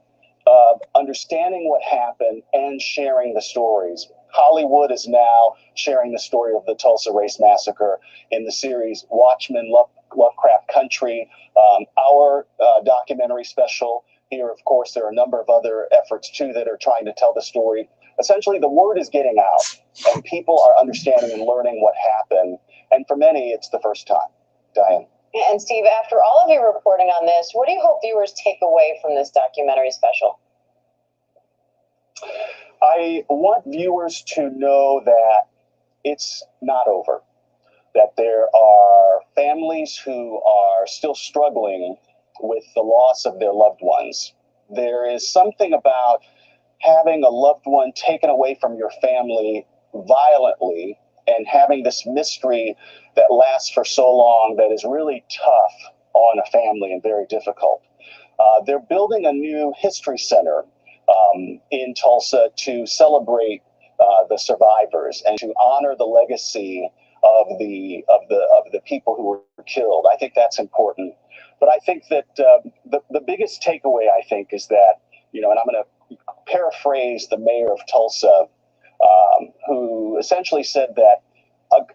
of understanding what happened and sharing the stories. Hollywood is now sharing the story of the Tulsa Race Massacre in the series Watchmen, Lovecraft Country, our documentary special. Here, of course, there are a number of other efforts, too, that are trying to tell the story. Essentially, the word is getting out, and people are understanding and learning what happened. And for many, it's the first time. Diane. And Steve, after all of your reporting on this, what do you hope viewers take away from this documentary special? I I want viewers to know that it's not over, that there are families who are still struggling with the loss of their loved ones. There is something about having a loved one taken away from your family violently and having this mystery that lasts for so long that is really tough on a family and very difficult. They're building a new history center in Tulsa to celebrate the survivors and to honor the legacy of the people who were killed. I think that's important. But I think that the biggest takeaway, I think, is that, and I'm going to paraphrase the mayor of Tulsa, who essentially said that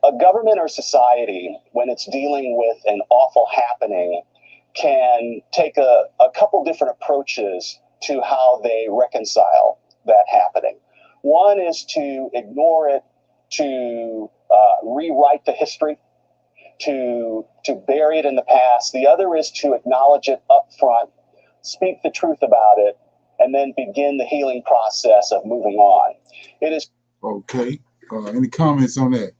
a government or society, when it's dealing with an awful happening, can take a couple different approaches to how they reconcile that happening. One is to ignore it, to rewrite the history, to bury it in the past. The other is to acknowledge it up front, speak the truth about it, and then begin the healing process of moving on. It is Okay. Any comments on that?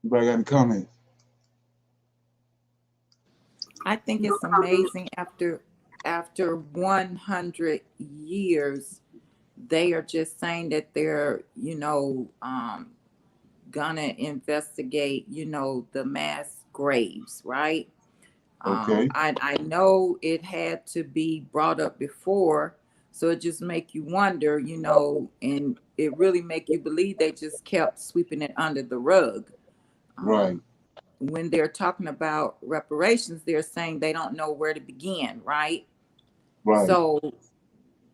Anybody got any comments? I think it's amazing after 100 years, they are just saying that they're, gonna investigate, the mass graves, right? Okay. I know it had to be brought up before, so it just make you wonder, and it really make you believe they just kept sweeping it under the rug. Right. When they're talking about reparations, they're saying they don't know where to begin, right? Right. So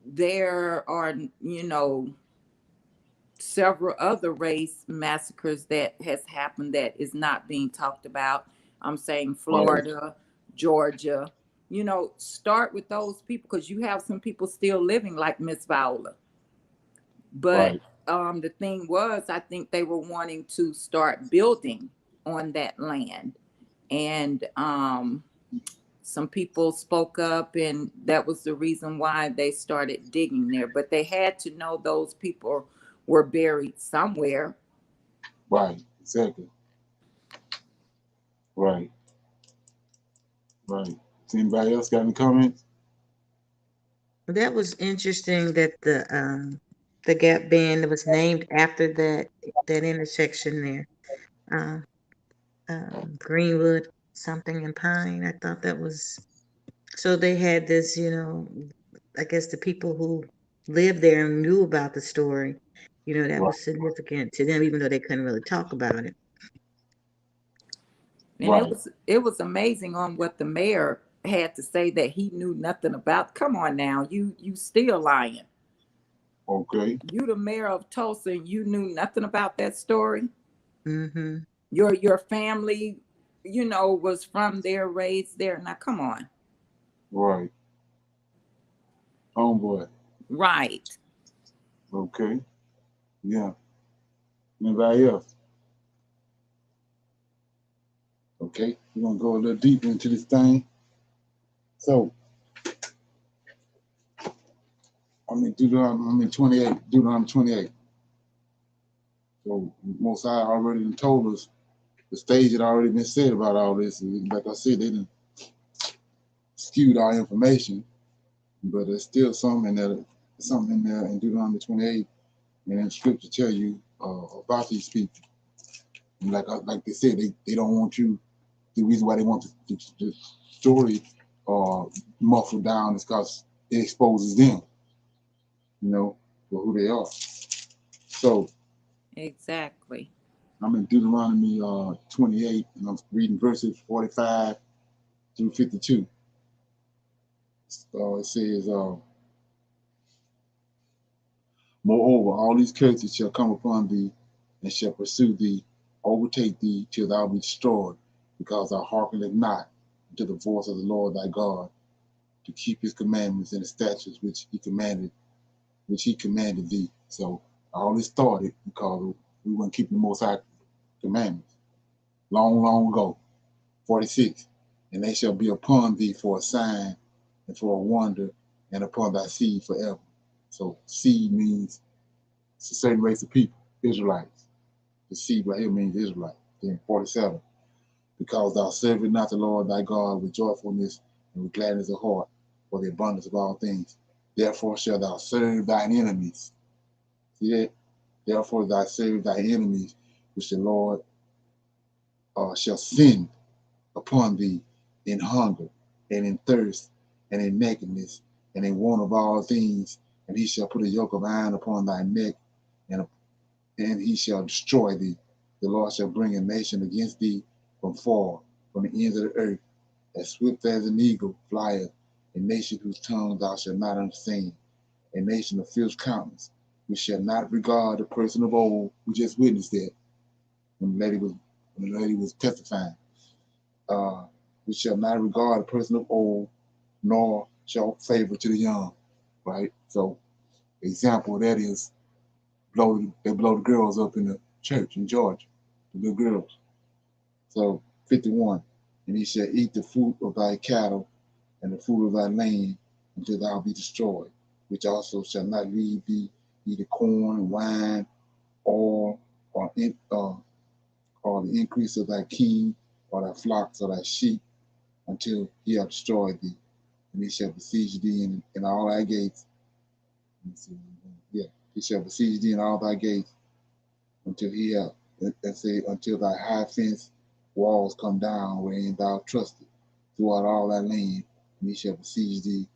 there are, several other race massacres that has happened that is not being talked about. I'm saying Florida, Georgia, start with those people, because you have some people still living like Miss Viola. But the thing was, I think they were wanting to start building on that land. And some people spoke up, and that was the reason why they started digging there. But they had to know those people were buried somewhere. Right, exactly. Right. Right. Anybody else got any comments? That was interesting that the Gap Band was named after that intersection there. Greenwood something and Pine. I thought that was, so they had this, I guess the people who lived there and knew about the story, that was significant to them, even though they couldn't really talk about it. And it was amazing on what the mayor had to say, that he knew nothing about. Come on now, you still lying. Okay. You the mayor of Tulsa, and you knew nothing about that story. Mm-hmm. Your family, was from there, raised there. Now come on. Right. Homeboy. Right. Okay. Yeah. Anybody else? Okay. We're gonna go a little deeper into this thing. So Deuteronomy 28. So Most High already told us, the stage had already been said about all this. And like I said, they didn't skewed our information, but there's still something in there in Deuteronomy 28, and then Scripture tell you about these people. And like they said, they don't want you. The reason why they want the story muffled down is because it exposes them, for who they are. So exactly. I'm in Deuteronomy 28, and I'm reading verses 45 through 52. It says, moreover, all these curses shall come upon thee, and shall pursue thee, overtake thee, till thou be destroyed, because thou hearkenest not to the voice of the Lord thy God, to keep his commandments and the statutes which he commanded thee. So all this started because we weren't keeping the Most High commandments. Long, long ago, 46, and they shall be upon thee for a sign and for a wonder, and upon thy seed forever. So seed means it's a certain race of people, Israelites. The seed right here means Israelite. Then 47. Because thou servest not the Lord thy God with joyfulness and with gladness of heart for the abundance of all things. Therefore shalt thou serve thine enemies. See that? Therefore thou serve thy enemies, which the Lord shall send upon thee in hunger and in thirst and in nakedness and in want of all things. And he shall put a yoke of iron upon thy neck, and he shall destroy thee. The Lord shall bring a nation against thee from far, from the ends of the earth, as swift as an eagle flieth, a nation whose tongue thou shalt not understand, a nation of fierce countenance, which shall not regard the person of old. We just witnessed that when the lady was testifying. Which shall not regard the person of old, nor show favor to the young. Right? So, example of that is they blow the girls up in the church in Georgia, the little girls. So 51, and he shall eat the fruit of thy cattle and the fruit of thy land until thou be destroyed, which also shall not leave thee neither corn, wine, oil, or the increase of thy king, or thy flocks, or thy sheep, until he have destroyed thee. And he shall besiege thee in all thy gates. He shall besiege thee in all thy gates until he have, until thy high fence walls come down wherein thou trusted throughout all thy land. And he shall besiege thee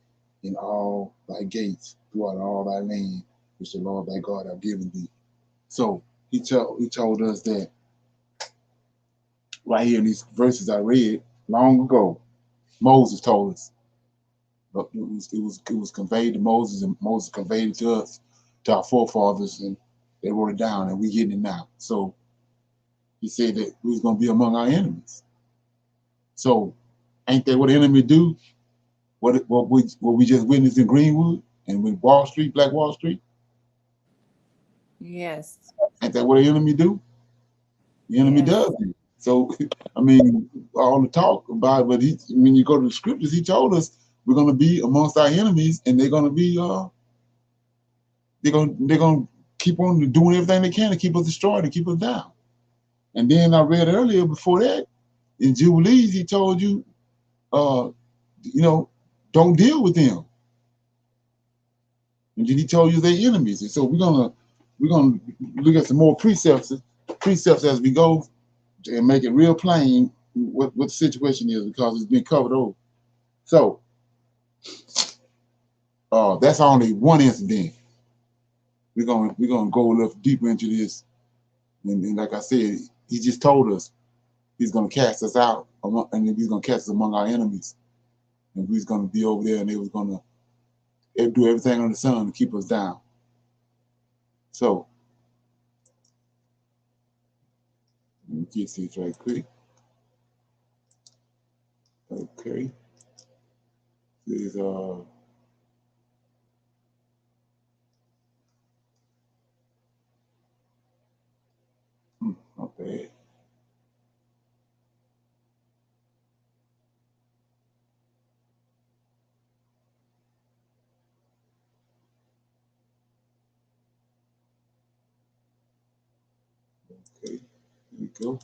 in all thy gates throughout all thy land, which the Lord thy God have given thee. So he told us that right here in these verses I read long ago. Moses told us. But it was conveyed to Moses, and Moses conveyed it to us, to our forefathers, and they wrote it down, and we getting it now. So he said that we was gonna be among our enemies. So ain't that what the enemy do? What we just witnessed in Greenwood and with Wall Street, Black Wall Street? Yes. Ain't that what the enemy do? The enemy Yes. does it. So I mean, all the talk about it, but when you go to the scriptures, he told us we're gonna be amongst our enemies, and they're gonna be they're gonna keep on doing everything they can to keep us destroyed and keep us down. And then I read earlier before that in Jubilees, he told you, don't deal with them. And then he told you they're enemies. And so we're gonna look at some more precepts as we go and make it real plain what the situation is, because it's been covered over. So that's only one incident. We're gonna go a little deeper into this, and like I said, he just told us he's gonna cast us out, and he's gonna cast us among our enemies, and we're gonna be over there, and they was gonna do everything under the sun to keep us down. So let me get this right quick. Okay. This is not bad. Okay, here we go.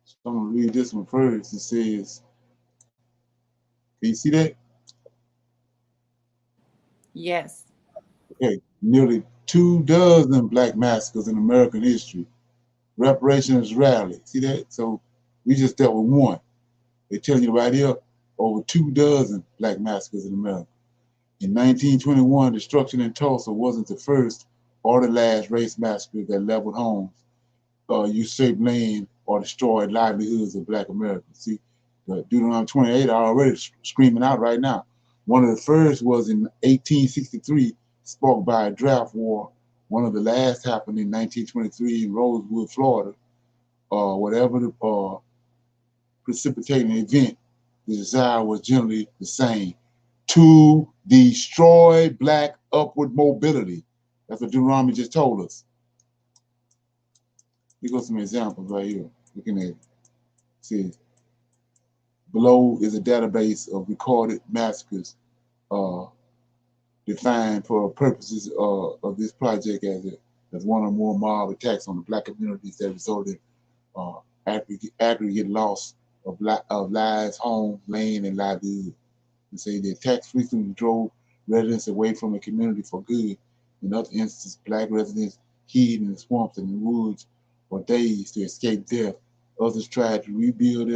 So I'm gonna read this one first. It says, can you see that? Yes. Okay, nearly 24 black massacres in American history. Reparations rally. See that? So we just dealt with one. They're telling you right here, over 24 black massacres in America. In 1921, destruction in Tulsa wasn't the first or the last race massacre that leveled homes, usurped land, or destroyed livelihoods of black Americans. See, Deuteronomy 28 are already screaming out right now. One of the first was in 1863, sparked by a draft war. One of the last happened in 1923 in Rosewood, Florida. Whatever the precipitating event, the desire was generally the same: to destroy black upward mobility. That's what Deuteronomy just told us. Here goes some examples right here. Looking at it. See, below is a database of recorded massacres. The defined for purposes of this project as one or more mob attacks on the black communities that resulted aggregate loss of lives, homes, land, and livelihood. And say the attacks frequently drove residents away from the community for good. In other instances, black residents hid in the swamps and the woods for days to escape death. Others tried to rebuild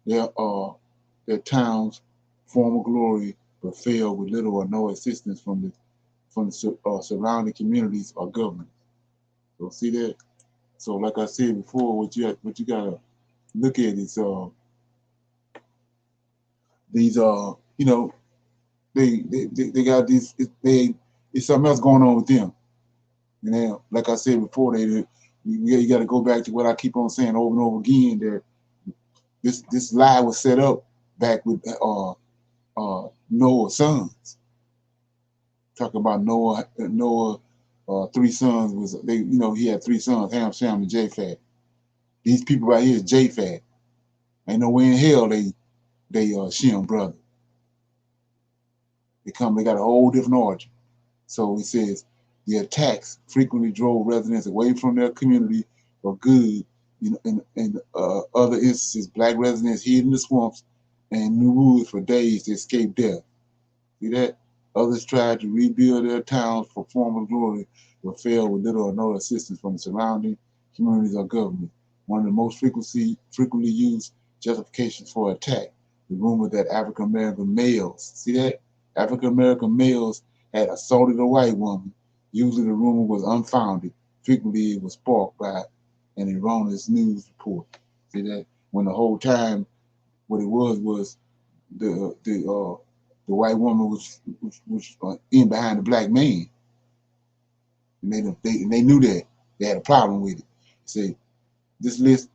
their towns' former glory, but failed with little or no assistance from the surrounding communities or government. So see that. So like I said before, what you gotta look at is these you know they got these it's something else going on with them. You know, like I said before, you got to go back to what I keep on saying over and over again. That this lie was set up back with Noah's sons. Talking about Noah, three sons he had three sons, Ham, Shem, and Japheth. These people right here is Japheth. Ain't no way in hell they Shem brother. They got a whole different origin. So he says the attacks frequently drove residents away from their community for good. In other instances, black residents hid in the swamps and in the woods for days to escape death. See that? Others tried to rebuild their towns for former glory, but failed with little or no assistance from the surrounding communities or government. One of the most frequently used justifications for attack, the rumor that African American males, see that? African American males had assaulted a white woman. Usually the rumor was unfounded. Frequently it was sparked by an erroneous news report. See that? When the whole time what it was the white woman was in behind the black man, and they knew that they had a problem with it. Say this list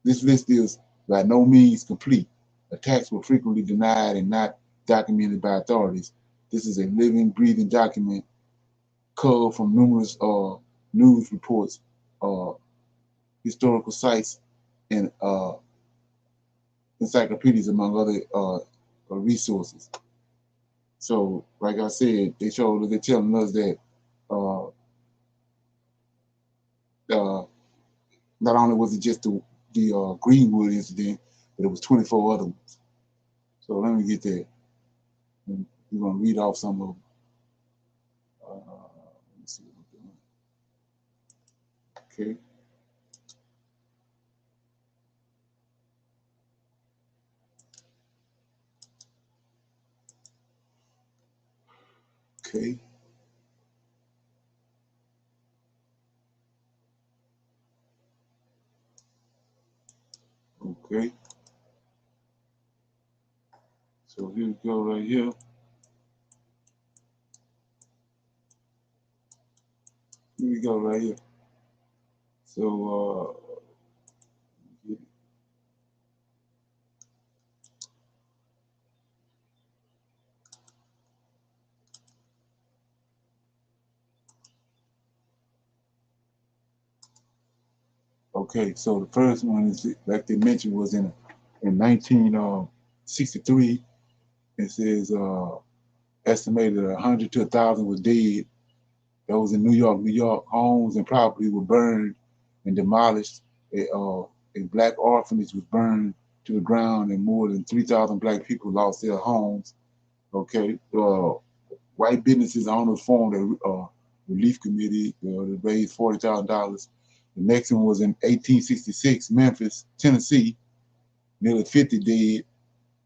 is by no means complete. Attacks were frequently denied and not documented by authorities. This is a living, breathing document culled from numerous news reports, historical sites, and encyclopedias, among other resources. So, like I said, they're telling us that not only was it just the Greenwood incident, but it was 24 other ones. So let me get there. We're going to read off some of them. Let me see what we're doing. Okay. Okay. Okay. So here we go right here. Here we go right here. So okay, so the first one is, like they mentioned, was in 1963. It says estimated 100 to 1,000 was dead. That was in New York. New York homes and property were burned and demolished. A black orphanage was burned to the ground, and more than 3,000 black people lost their homes. Okay, white businesses owners formed a relief committee to raise $40,000. The next one was in 1866, Memphis, Tennessee. Nearly 50 dead.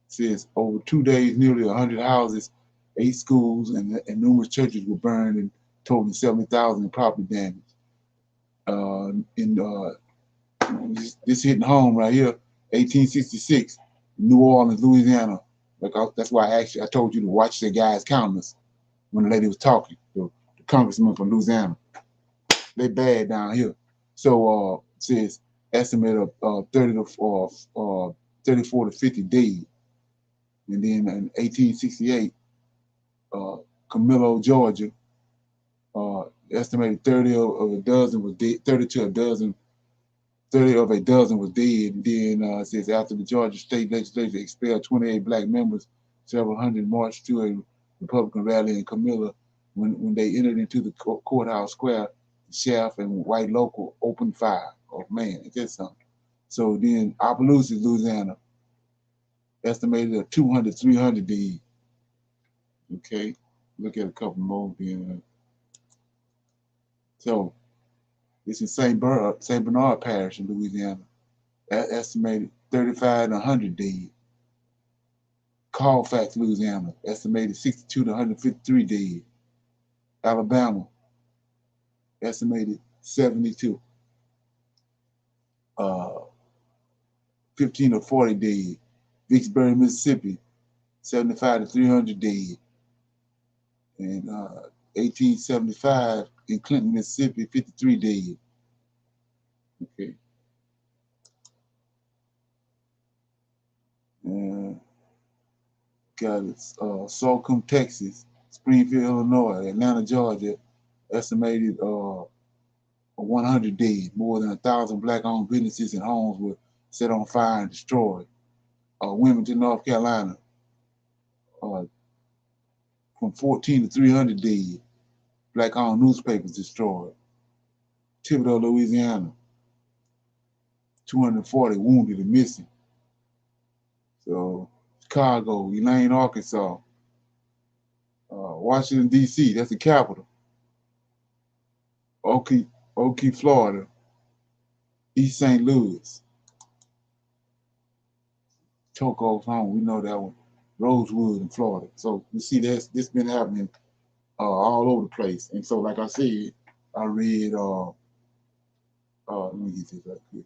Says over 2 days, nearly 100 houses, 8 schools, and numerous churches were burned, and totaling 70,000 in property damage. This hitting home right here, 1866, New Orleans, Louisiana. That's why I told you to watch the guy's countenance when the lady was talking, the congressman from Louisiana. They bad down here. So it says estimate of 34 to 50 dead. And then in 1868, Camillo, Georgia, estimated 30 of a dozen was dead, 30 of a dozen was dead. And then it says after the Georgia state legislature expelled 28 black members, several hundred marched to a Republican rally in Camilla when they entered into the courthouse square. The sheriff and white local opened fire. Oh man, it's just something. So then Opelousas, Louisiana, estimated at 200, 300 dead. Okay, look at a couple more then. So it's in St. Bernard Parish in Louisiana, estimated 35 to 100 dead. Colfax, Louisiana, estimated 62 to 153 dead. Alabama, estimated 72, 15 to 40 dead. Vicksburg, Mississippi, 75 to 300 dead. And 1875 in Clinton, Mississippi, 53 dead. Okay. Got Slocum, Texas, Springfield, Illinois, Atlanta, Georgia, estimated 100 dead. More than 1,000 black-owned businesses and homes were set on fire and destroyed. Wilmington, North Carolina, from 14 to 300 dead. Black-owned newspapers destroyed. Thibodeau, Louisiana, 240 wounded and missing. So Chicago, Elaine, Arkansas, Washington, D.C., that's the capital. Oakey, Florida, East St. Louis. Choco's home, we know that one. Rosewood in Florida. So you see this been happening all over the place. And so like I said, I read, let me get this right quick.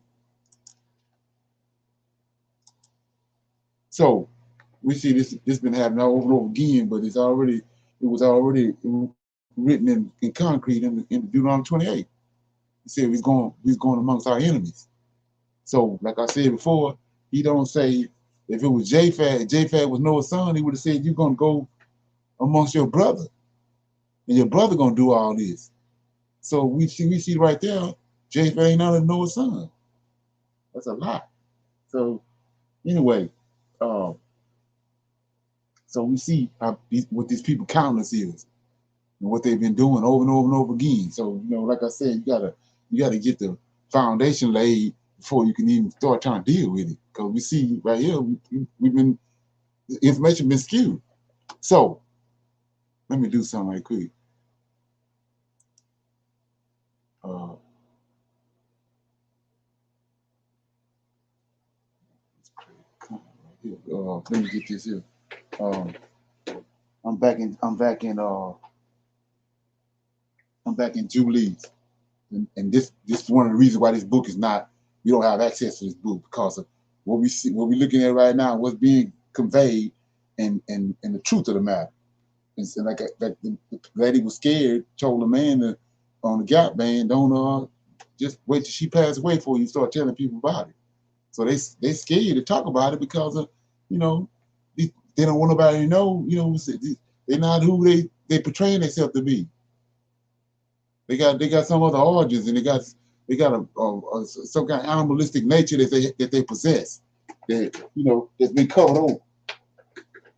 So we see this been happening over and over again, but it was already written in concrete in Deuteronomy 28. He said he's going amongst our enemies. So like I said before, he don't say if it was Japhet was Noah's son, he would have said you're gonna go amongst your brother, and your brother gonna do all this. So we see right there, Japhet ain't none of Noah's son. That's a lot. So anyway, so we see what these people countless is and what they've been doing over and over and over again. So like I said, you gotta get the foundation laid before you can even start trying to deal with it. Because we see right here, the information been skewed. So let me do something right quick. Let me get this here. I'm back in Jubilees, and this is one of the reasons why this book is not. We don't have access to this book because of what we're looking at right now, what's being conveyed, and the truth of the matter. And so like the lady was scared, told the man on the Gap band, don't just wait till she passed away before you start telling people about it. So they scared to talk about it because of they don't want nobody to know. They're not who they portraying themselves to be. They got some other origins, and they got some kind of animalistic nature that they possess that's been covered over.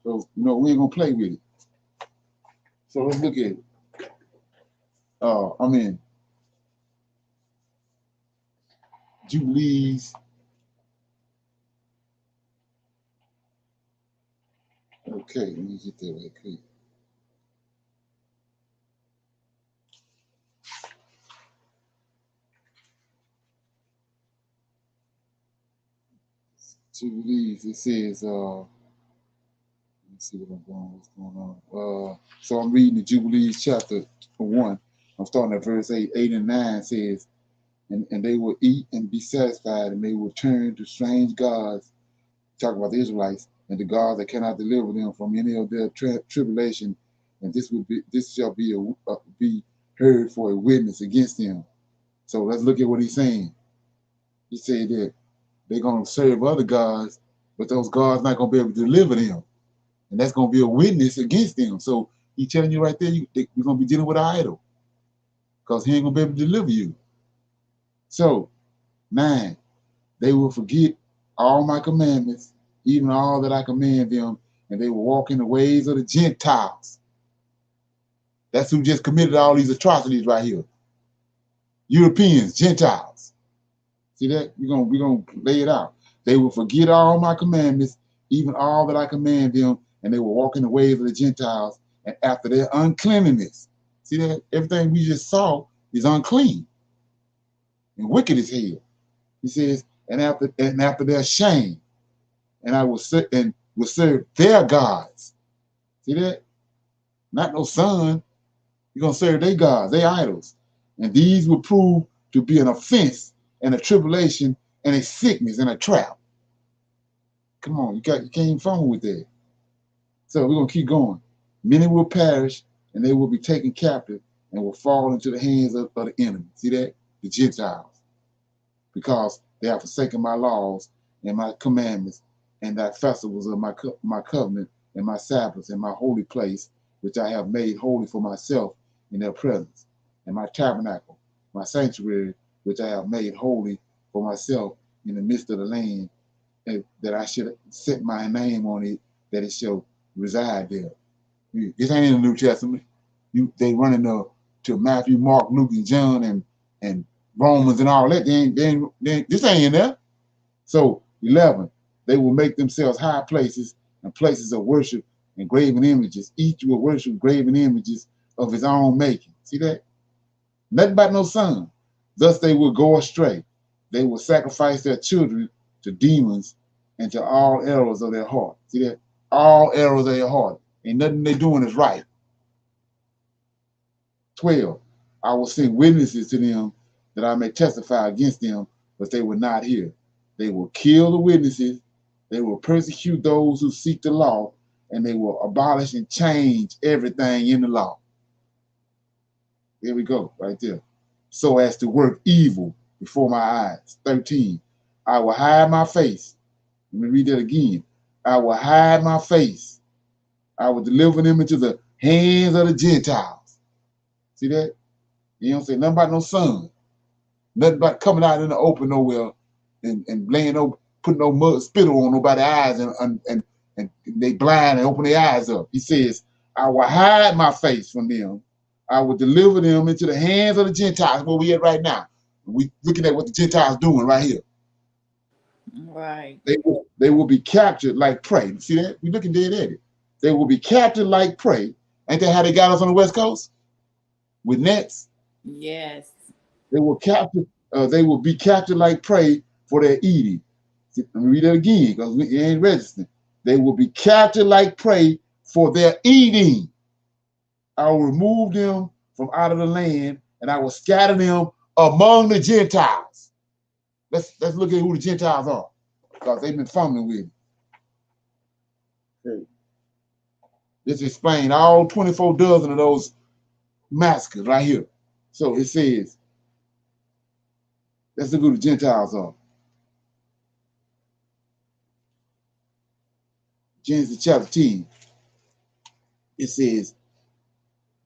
So we ain't gonna play with it. So let's look at it. Jubilees. Okay, let me get that right quick. Jubilees, it says, let me see what's going on. So I'm reading the Jubilees chapter 1. I'm starting at verse 8. 8 and 9 says, and they will eat and be satisfied, and they will turn to strange gods, talk about the Israelites, and the gods that cannot deliver them from any of their tribulation, and this shall be heard for a witness against them. So let's look at what he's saying. He said that they're going to serve other gods, but those gods not going to be able to deliver them. And that's going to be a witness against them. So he's telling you right there, you're going to be dealing with an idol because he ain't going to be able to deliver you. So 9, they will forget all my commandments, even all that I command them, and they will walk in the ways of the Gentiles. That's who just committed all these atrocities right here. Europeans, Gentiles. See that? We're gonna lay it out. They will forget all my commandments, even all that I command them, and they will walk in the ways of the Gentiles, and after their uncleanliness. See that? Everything we just saw is unclean and wicked as hell. He says, and after their shame, and I will serve their gods. See that? Not no son. You're gonna serve their gods, their idols. And these will prove to be an offense and a tribulation and a sickness and a trap. Come on, you can't even fumble with that. So we're gonna keep going. Many will perish and they will be taken captive and will fall into the hands of the enemy. See that? The Gentiles. Because they have forsaken my laws and my commandments and thy festivals of my covenant and my Sabbaths and my holy place, which I have made holy for myself in their presence, and my tabernacle, my sanctuary, which I have made holy for myself in the midst of the land, and that I should set my name on it, that it shall reside there. This ain't in the New Testament. They running to Matthew, Mark, Luke, and John, and Romans and all that. This ain't in there. So 11, they will make themselves high places and places of worship and graven images. Each will worship graven images of his own making. See that? Nothing about no son. Thus they will go astray. They will sacrifice their children to demons and to all errors of their heart. See that? All errors of their heart. Ain't nothing they doing is right. 12, I will send witnesses to them that I may testify against them, but they will not hear. They will kill the witnesses. They will persecute those who seek the law, and they will abolish and change everything in the law. There we go, right there. So as to work evil before my eyes. 13, I will hide my face. Let me read that again. I will hide my face. I will deliver them into the hands of the Gentiles. See that? You don't say nothing about no son. Nothing about coming out in the open nowhere and laying over, putting no mud spittle on nobody's eyes and they blind and open their eyes up. He says, I will hide my face from them. I will deliver them into the hands of the Gentiles, where we at right now. We looking at what the Gentiles doing right here. Right. They will be captured like prey. See that? We looking dead at it. They will be captured like prey. Ain't that how they got us on the West Coast? With nets? Yes. They will capture. They will be captured like prey for their eating. See, let me read that again because we ain't registering. They will be captured like prey for their eating. I will remove them from out of the land, and I will scatter them among the Gentiles. Let's look at who the Gentiles are, because they've been fumbling with it. Okay. Let's explain all 24 dozen of those massacres right here. So it says, let's look who the Gentiles are. Genesis chapter 10. It says,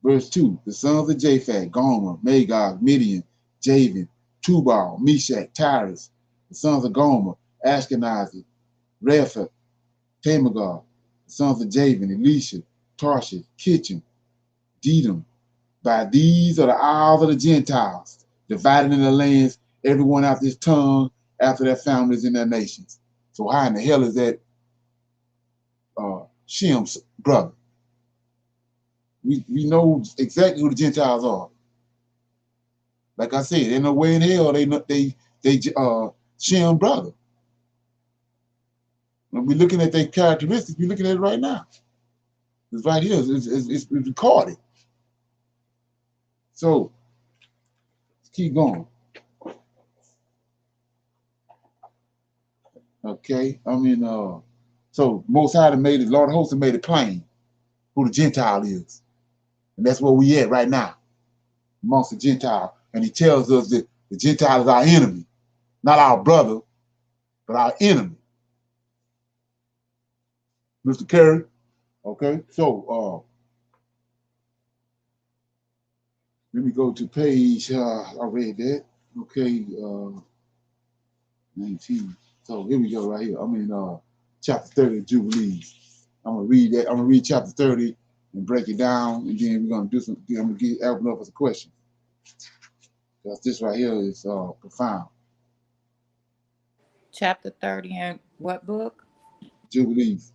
verse 2, the sons of Japhet, Gomer, Magog, Midian, Javan, Tubal, Meshach, Tyrus, the sons of Gomer, Ashkenazi, Rephath, Tamagog, the sons of Javan, Elisha, Tarshish, Kittim, Dedom. By these are the isles of the Gentiles, divided in the lands, everyone after his tongue, after their families and their nations. So how in the hell is that Shem's brother? We know exactly who the Gentiles are. Like I said, ain't no way in hell they Shem brother. When we're looking at their characteristics, we're looking at it right now. It's right here. It's recorded. So let's keep going. Okay. I mean, so Most High made it, Lord of Hosts made it plain who the Gentile is. And that's where we at right now, amongst the Gentile. And he tells us that the Gentile is our enemy, not our brother, but our enemy. Mr. Curry. Okay, so let me go to page, I read that. Okay, 19. So here we go right here. I'm in chapter 30 of Jubilees. I'm gonna read that. I'm gonna read chapter 30 and break it down, and then we're gonna do some. I'm gonna open up with a question, because this right here is profound. Chapter 30 and what book? Jubilees.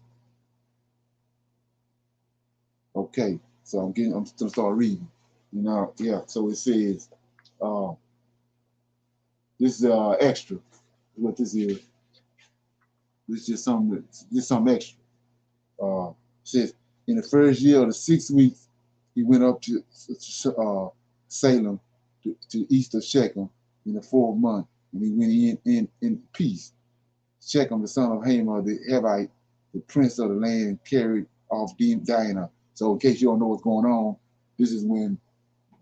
Okay, so I'm gonna start reading. You know, yeah. So it says, this is extra. What this is? This is just something. This something extra. It says, in the first year of the 6 weeks, he went up to Salem, to east of Shechem, in the 4th month, and he went in peace. Shechem, the son of Hamor the Hivite, the prince of the land, carried off Dinah. So in case you don't know what's going on, this is when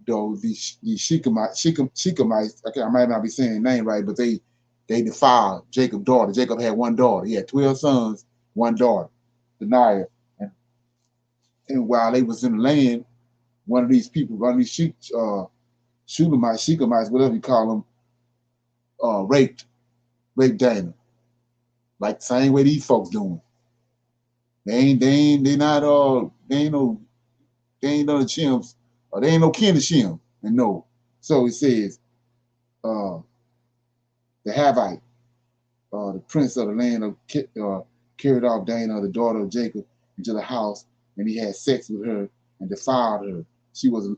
these Shechemites, okay, I might not be saying the name right, but they defiled Jacob's daughter. Jacob had one daughter. He had 12 sons, one daughter, Deniah. And while they was in the land, one of these people, one of these Shechemites, whatever you call them, raped Dana. Like the same way these folks doing. They ain't no chimps, or they ain't no kin to Shem. And no. So it says, the Havite, the prince of the land carried off Dana, the daughter of Jacob, into the house, and he had sex with her and defiled her. She was a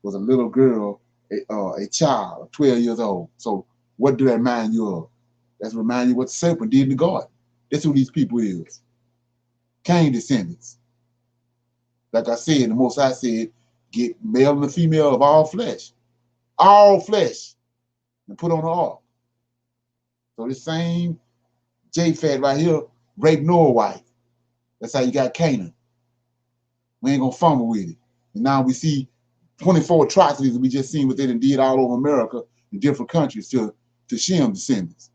little girl, a child, 12 years old. So what do that remind you of? That's remind you what the serpent did in the garden. That's who these people is. Cain descendants. Like I said, the Most High said, get male and female of all flesh, and put on the ark. So this same Japhet right here raped Noah's wife. That's how you got Canaan. We ain't gonna fumble with it. And now we see 24 atrocities that we just seen what they did all over America in different countries to Shem descendants.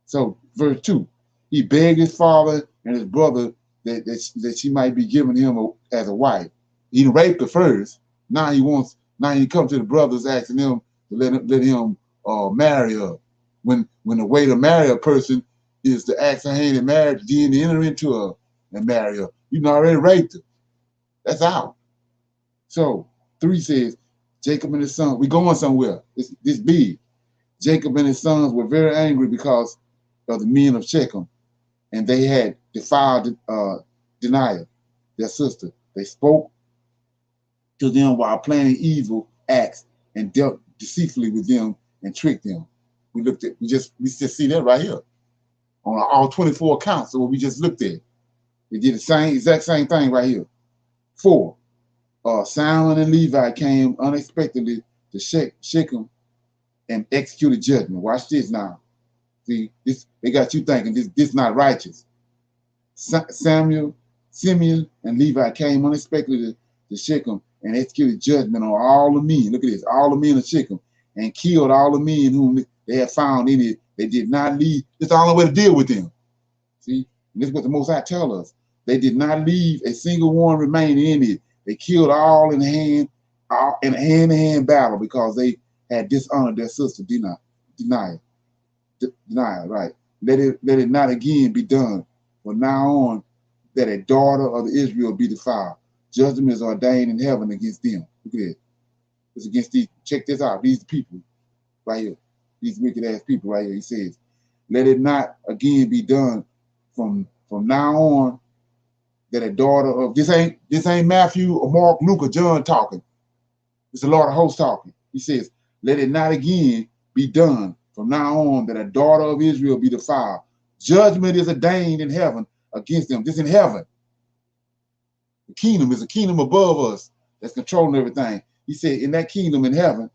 So verse 2, he begged his father and his brother that she might be given him as a wife. He raped her first. Now he comes to the brothers asking them to let him marry her. When the way to marry a person is to ask her hand in marriage, then to enter into her and marry her. You already raped her. That's out. So 3 says, Jacob and his sons, we going somewhere. This big. Jacob and his sons were very angry because of the men of Shechem, and they had defiled Deniah, their sister. They spoke to them while planning evil acts and dealt deceitfully with them and tricked them. We just see that right here on all 24 accounts of what we just looked at. They did the exact same thing right here. 4, Simon and Levi came unexpectedly to Shechem and executed judgment. Watch this now. See, they got you thinking this not righteous. Simeon, and Levi came unexpectedly to Shechem and executed judgment on all the men. Look at this, all the men of Shechem, and killed all the men whom they had found in it. They did not leave. It's the only way to deal with them. See, and this is what the Most High tell us. They did not leave a single one remaining in it. They killed all in a hand-to-hand battle because they had dishonored their sister Deniah. Right. Let it not again be done from now on that a daughter of Israel be defiled. Judgment is ordained in heaven against them. Look at it. It's against these. Check this out. These people right here. These wicked ass people right here. He says, let it not again be done from now on that a daughter of this ain't Matthew or Mark, Luke, or John talking. It's the Lord of hosts talking. He says, let it not again be done from now on that a daughter of Israel be defiled. Judgment is ordained in heaven against them. This in heaven. The kingdom is a kingdom above us that's controlling everything. He said, in that kingdom in heaven,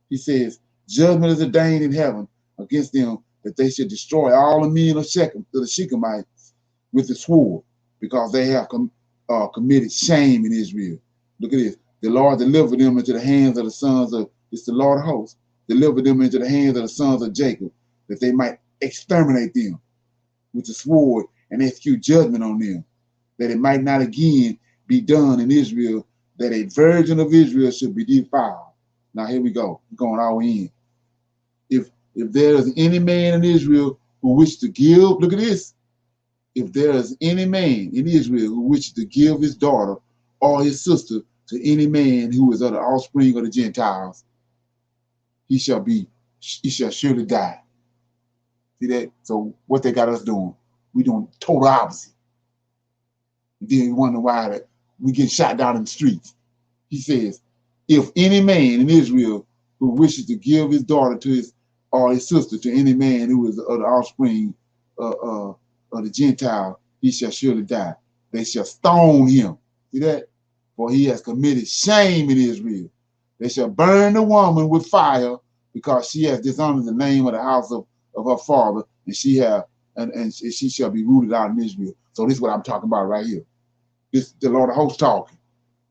he says, judgment is ordained in heaven against them that they should destroy all the men of Shechem, the Shechemites, with the sword, because they have committed shame in Israel. Look at this. The Lord delivered them into the hands of the sons of, it's the Lord of hosts, delivered them into the hands of the sons of Jacob, that they might exterminate them with the sword and execute judgment on them, that it might not again be done in Israel, that a virgin of Israel should be defiled. Now here we go. We're going all in. If there is any man in Israel who wishes to give, look at this. If there is any man in Israel who wishes to give his daughter or his sister to any man who is of the offspring of the Gentiles, he shall surely die. See that? So what they got us doing, we doing total opposite. And then you wonder why we get shot down in the streets. He says, if any man in Israel who wishes to give his daughter to his or his sister to any man who is of the offspring of the Gentile, he shall surely die. They shall stone him. See that? For he has committed shame in Israel. They shall burn the woman with fire because she has dishonored the name of the house of her father, and she shall be rooted out in Israel. So this is what I'm talking about right here. This the Lord of hosts talking.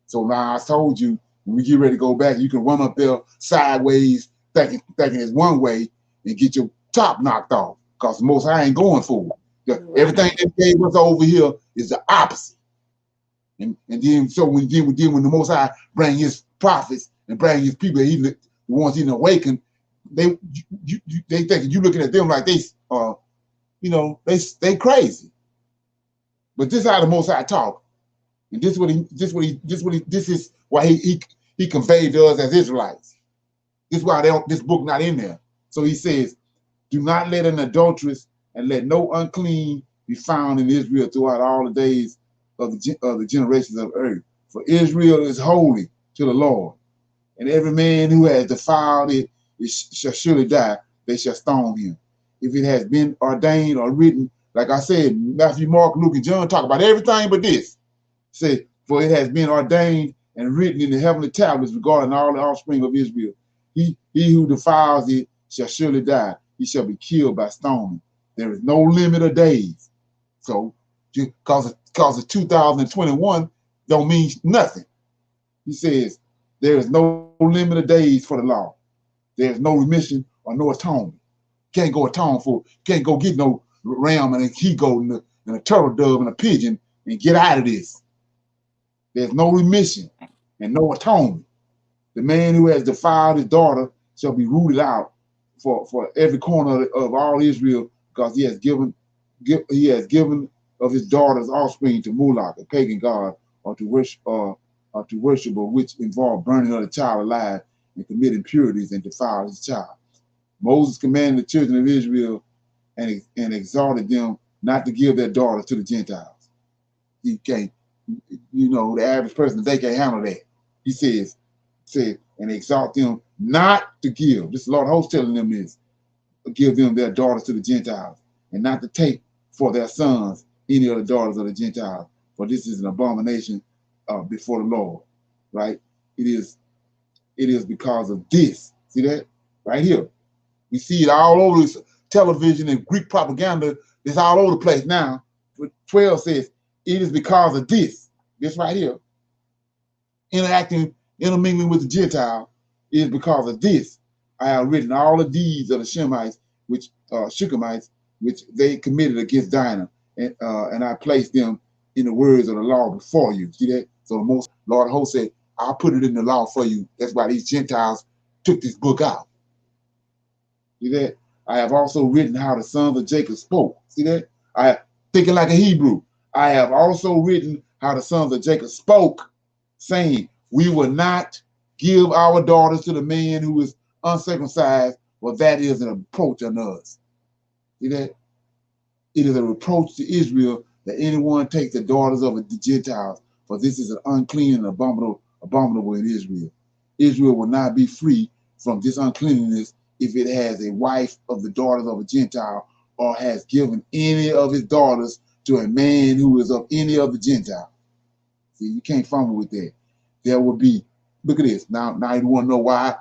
So now I told you, when we get ready to go back, you can run up there sideways, thinking it's one way, and get your top knocked off. Because the Most High ain't going for it. Everything that gave us over here is the opposite. And then so when the Most High bring his prophets and bring his people, the ones he awakened, they thinking you looking at them like they crazy. But this is how the Most High talk. And this is why he conveyed to us as Israelites. This is why this book not in there. So he says, do not let an adulteress and let no unclean be found in Israel throughout all the days of the generations of earth. For Israel is holy to the Lord. And every man who has defiled it shall surely die. They shall stone him. If it has been ordained or written, like I said, Matthew, Mark, Luke, and John talk about everything but this. Say, for it has been ordained and written in the heavenly tablets regarding all the offspring of Israel. He who defiles it shall surely die. He shall be killed by stoning. There is no limit of days. So, because of 2021 don't mean nothing. He says, there is no limit of days for the law. There is no remission or no atonement. Can't go atone for it. Can't go get no ram and a he-goat and a turtle dove and a pigeon and get out of this. There's no remission and no atonement. The man who has defiled his daughter shall be rooted out for every corner of all Israel, because he has given of his daughter's offspring to Moloch, a pagan god, or to worship, which involved burning of the child alive and committing impurities and defile his child. Moses commanded the children of Israel and exhorted them not to give their daughters to the Gentiles. He can't. The average person, they can't handle that. He said, and exhort them not to give. This Lord host telling them this, give them their daughters to the Gentiles, and not to take for their sons any of the daughters of the Gentiles, for this is an abomination before the Lord. Right? It is because of this. See that? Right here. We see it all over this television and Greek propaganda. It's all over the place now. 12 says, it is because of this right here, intermingling with the Gentile, is because of this. I have written all the deeds of the Shemites, Shechemites, which they committed against Dinah, and I placed them in the words of the law before you. See that? So the most Lord of hosts said, I'll put it in the law for you. That's why these Gentiles took this book out. See that? I have also written how the sons of Jacob spoke. See that? I thinking like a Hebrew. I have also written how the sons of Jacob spoke, saying, we will not give our daughters to the man who is uncircumcised, for that is an reproach on us. See that? It is a reproach to Israel that anyone takes the daughters of the Gentiles, for this is an unclean and abominable in Israel. Israel will not be free from this uncleanness if it has a wife of the daughters of a Gentile, or has given any of his daughters to a man who is of any of the Gentiles. See, you can't fumble with that. There will be, look at this. Now you want to know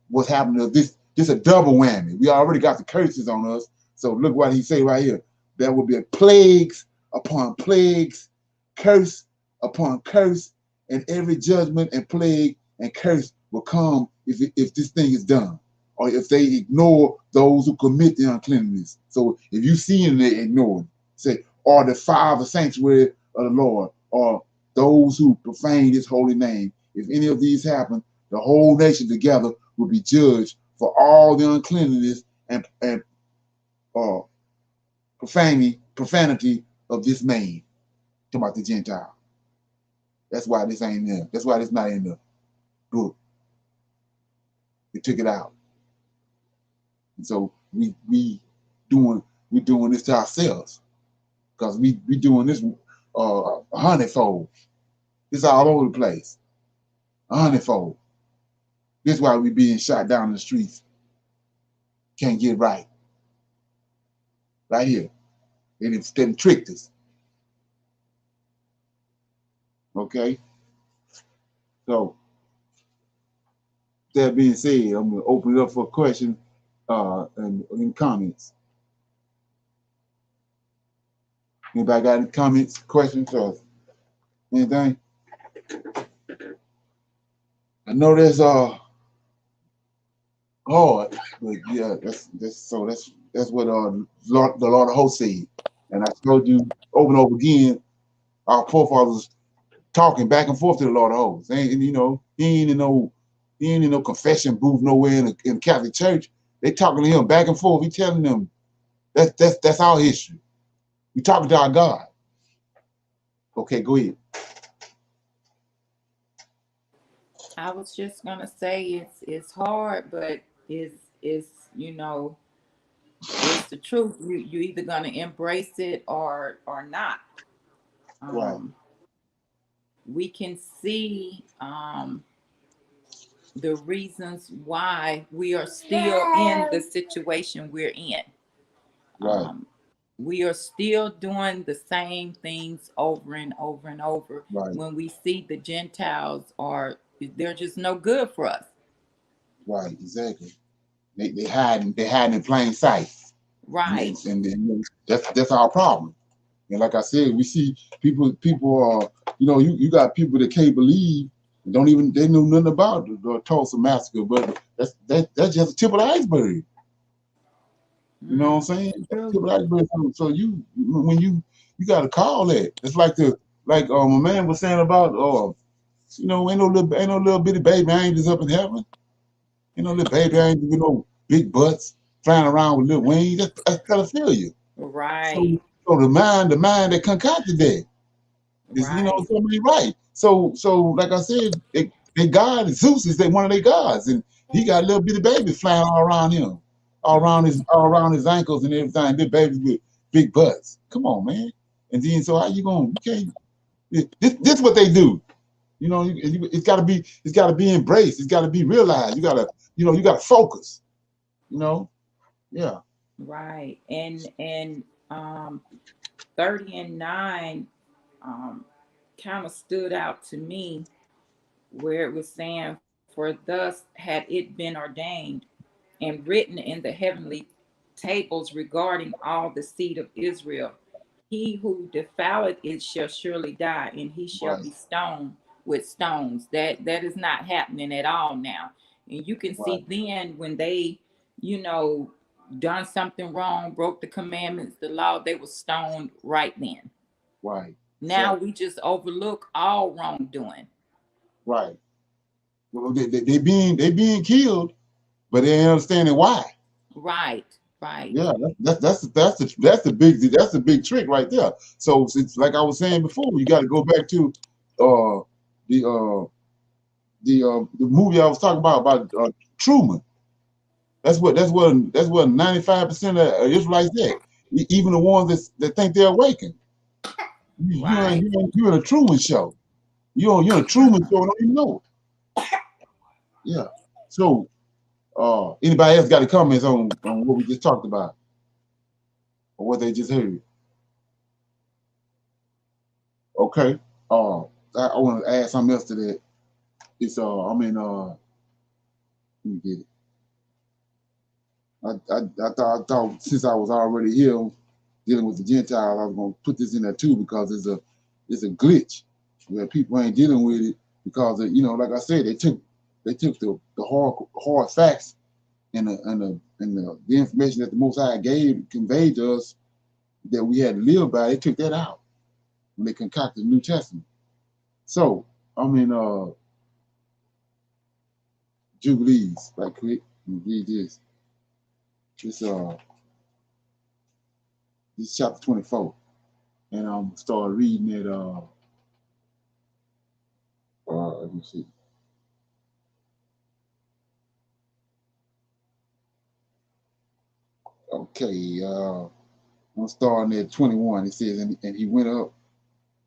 what's happening to this. This is a double whammy. We already got the curses on us. So look what he say right here. There will be plagues upon plagues, curse upon curse, and every judgment and plague and curse will come if this thing is done, or if they ignore those who commit the uncleanness. So if you see them, they ignore it. Say, or defile the sanctuary of the Lord, or those who profane his holy name. If any of these happen, the whole nation together will be judged for all the uncleanness and profanity of this man. Talking about the Gentile. That's why this ain't there. That's why this not in the book. They took it out. And so we doing this to ourselves because we doing this a hundredfold. It's all over the place. A hundredfold. This is why we being shot down in the streets. Can't get right. Right here. They tricked us. Okay? So that being said, I'm gonna open it up for questions and comments. Anybody got any comments, questions, or anything? I know that's hard, but yeah, that's what the Lord of hosts said. And I told you over and over again, our forefathers talking back and forth to the Lord of hosts. And he ain't in no confession booth nowhere in the Catholic Church. They talking to him back and forth. He telling them that's our history. We talking to our God. Okay, go ahead. I was just gonna say it's hard, but it's it's the truth. You either gonna embrace it or not. Right. We can see the reasons why we are still in the situation we're in. Right. We are still doing the same things over and over and over. Right. When we see the Gentiles they're just no good for us. Right, exactly. They hiding in plain sight. Right. And that's our problem. And like I said, we see people you got people that can't believe, they know nothing about the Tulsa massacre, but that's just the tip of the iceberg. You know what I'm saying? That's the tip of the iceberg. So when you got to call that. It's like a man was saying about ain't no little bitty baby angels up in heaven. Ain't no little baby angels with no big butts flying around with little wings. That's pedophilia. Right. So the mind that concocted that is, somebody right. So like I said, they God, Zeus is one of their gods, and he got little bitty babies flying all around him, all around his ankles and everything. Little babies with big butts. Come on, man. And then so how you can't? This what they do. It's got to be embraced. It's got to be realized. You gotta focus. Yeah. Right. And 30 and 9 kind of stood out to me, where it was saying, for thus had it been ordained and written in the heavenly tables regarding all the seed of Israel, he who defileth it shall surely die, and he shall be stoned with stones. That is not happening at all now. And you can see then when they, done something wrong, broke the commandments, the law, they were stoned right then. Right. Now we just overlook all wrongdoing. Right. Well, they being killed, but they ain't understanding why. Right. Right. Yeah, that's the big trick right there. So it's like I was saying before, you got to go back to the movie I was talking about Truman. That's what 95% of Israelites did. Even the ones that think they're awakened. You're in a Truman show. You're in a Truman show and don't even know it. Yeah. So anybody else got any comments on what we just talked about or what they just heard? Okay. I want to add something else to that. It's let me get it. I thought since I was already here dealing with the Gentiles, I was gonna put this in there too because it's a glitch where people ain't dealing with it because like I said, they took the hard facts and the information that the Most High conveyed to us that we had to live by. They took that out when they concocted the New Testament. So Jubilees, right quick. Let me read this. This chapter 24. And I'm start reading it Let me see. Okay, I'm starting at 21. It says, and he went up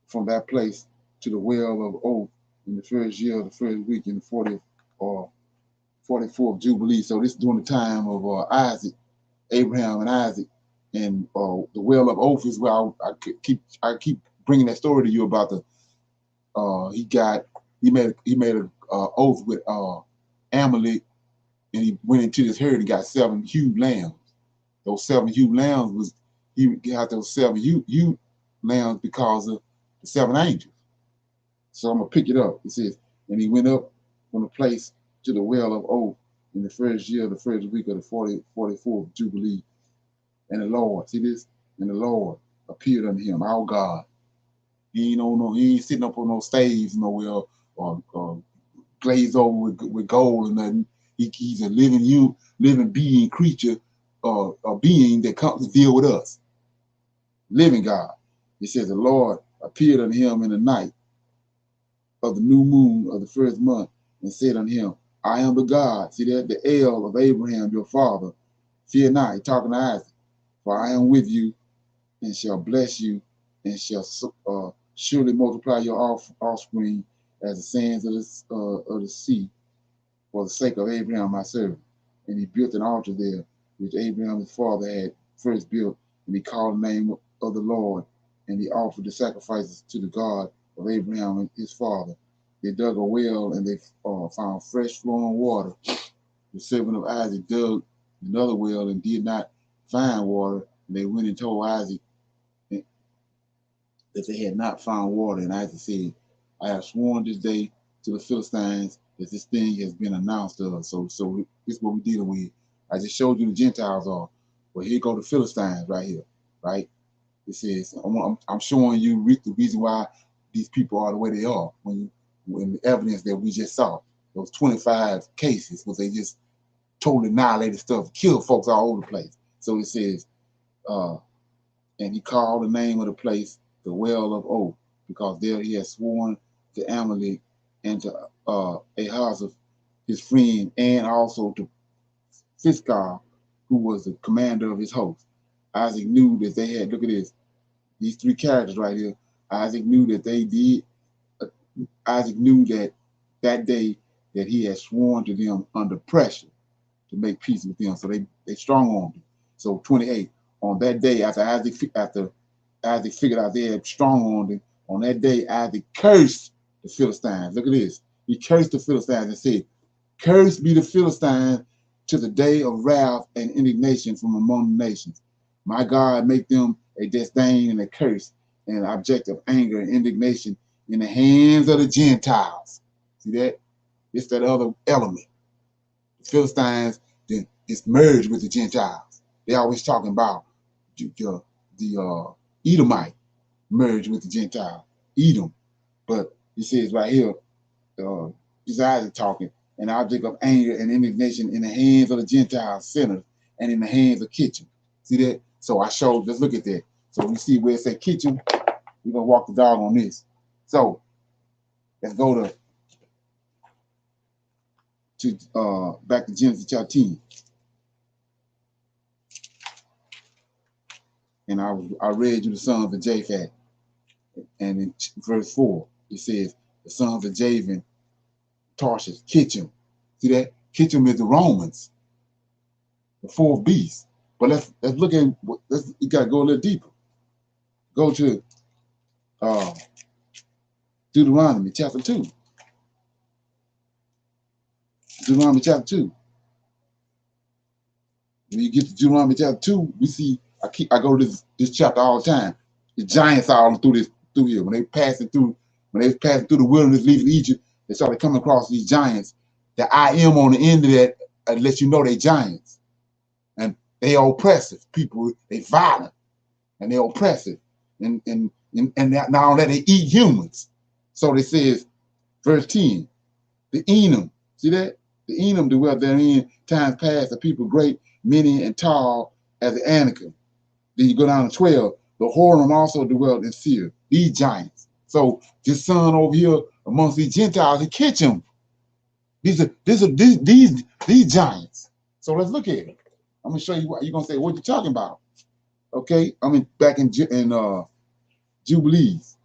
from that place to the well of oath in the first year of the first week in the 40th or 44th Jubilee. So this is during the time of Isaac, Abraham and Isaac. And the well of oath is where I keep bringing that story to you about the he made a oath with Amalek, and he went into this herd and got 7 huge lambs. Those 7 huge lambs was he got those 7 huge lambs because of the 7 angels. So I'm gonna pick it up. It says, and he went up from the place to the well of oath in the first year of the first week of the 44th Jubilee. And the Lord, see this? And the Lord appeared unto him, our God. He ain't sitting up on no stage nowhere or glazed over with gold and nothing. He's a living being, creature, a being that comes to deal with us. Living God. It says the Lord appeared unto him in the night of the new moon of the first month and said unto him, I am the God. See that? The El of Abraham, your father. Fear not. He's talking to Isaac. For I am with you and shall bless you and shall surely multiply your offspring as the sands of the sea for the sake of Abraham, my servant. And he built an altar there, which Abraham, his father, had first built, and he called the name of the Lord, and he offered the sacrifices to the God of Abraham and his father. They dug a well, and they found fresh flowing water. The servant of Isaac dug another well and did not find water. And they went and told Isaac that they had not found water. And Isaac said, I have sworn this day to the Philistines that this thing has been announced to us. So this is what we're dealing with. I just showed you the Gentiles are. Well, here go the Philistines right here, right? It says, I'm showing you the reason why these people are the way they are when the evidence that we just saw. Those 25 cases where they just totally annihilated stuff, killed folks all over the place. So it says, and he called the name of the place the Well of Oath, because there he had sworn to Amalek and to Ahaz, his friend, and also to Fiskar, who was the commander of his host. Isaac knew that they had, look at this, these 3 characters right here. Isaac knew that they did, Isaac knew that day that he had sworn to them under pressure to make peace with them. So they strong-armed him. So 28, on that day, after Isaac figured out they had strong-armed him, on that day, Isaac cursed the Philistines. Look at this. He cursed the Philistines and said, cursed be the Philistines to the day of wrath and indignation from among the nations. My God, make them a disdain and a curse and an object of anger and indignation in the hands of the Gentiles. See that? It's that other element. The Philistines is merged with the Gentiles. They always talking about the Edomite merged with the Gentile, Edom. But he says right here, this Isaac talking, an object of anger and indignation in the hands of the Gentile sinners and in the hands of Kitchen. See that? So I showed, let's look at that. So we see where it says Kitchen, we're going to walk the dog on this. So let's go to back to Genesis chapter 10. And I read you the sons of Japhet. And in verse 4, it says, the sons of Javan, Tarshish, Kitchen. See that? Kitchen is the Romans, the 4th beast. But let's look at, you got to go a little deeper. Go to Deuteronomy Chapter 2. Deuteronomy Chapter 2. When you get to Deuteronomy Chapter 2, we see, I go to this chapter all the time. The giants all through here. When they passing through the wilderness leaving Egypt, they started coming across these giants. The I am on the end of that lets you know they giants. And they are oppressive people. They violent and they're oppressive. And now that they eat humans. So it says, verse 10, the Enum, see that? The Enum dwelt therein times past, the people great, many and tall as the Anakim. Then you go down to 12, the Horim also dwelt in Seir, these giants. So this son over here amongst these Gentiles and catch them. These giants. So let's look at it. I'm gonna show you what you're gonna say. What you talking about? Okay, I mean back in Jubilees.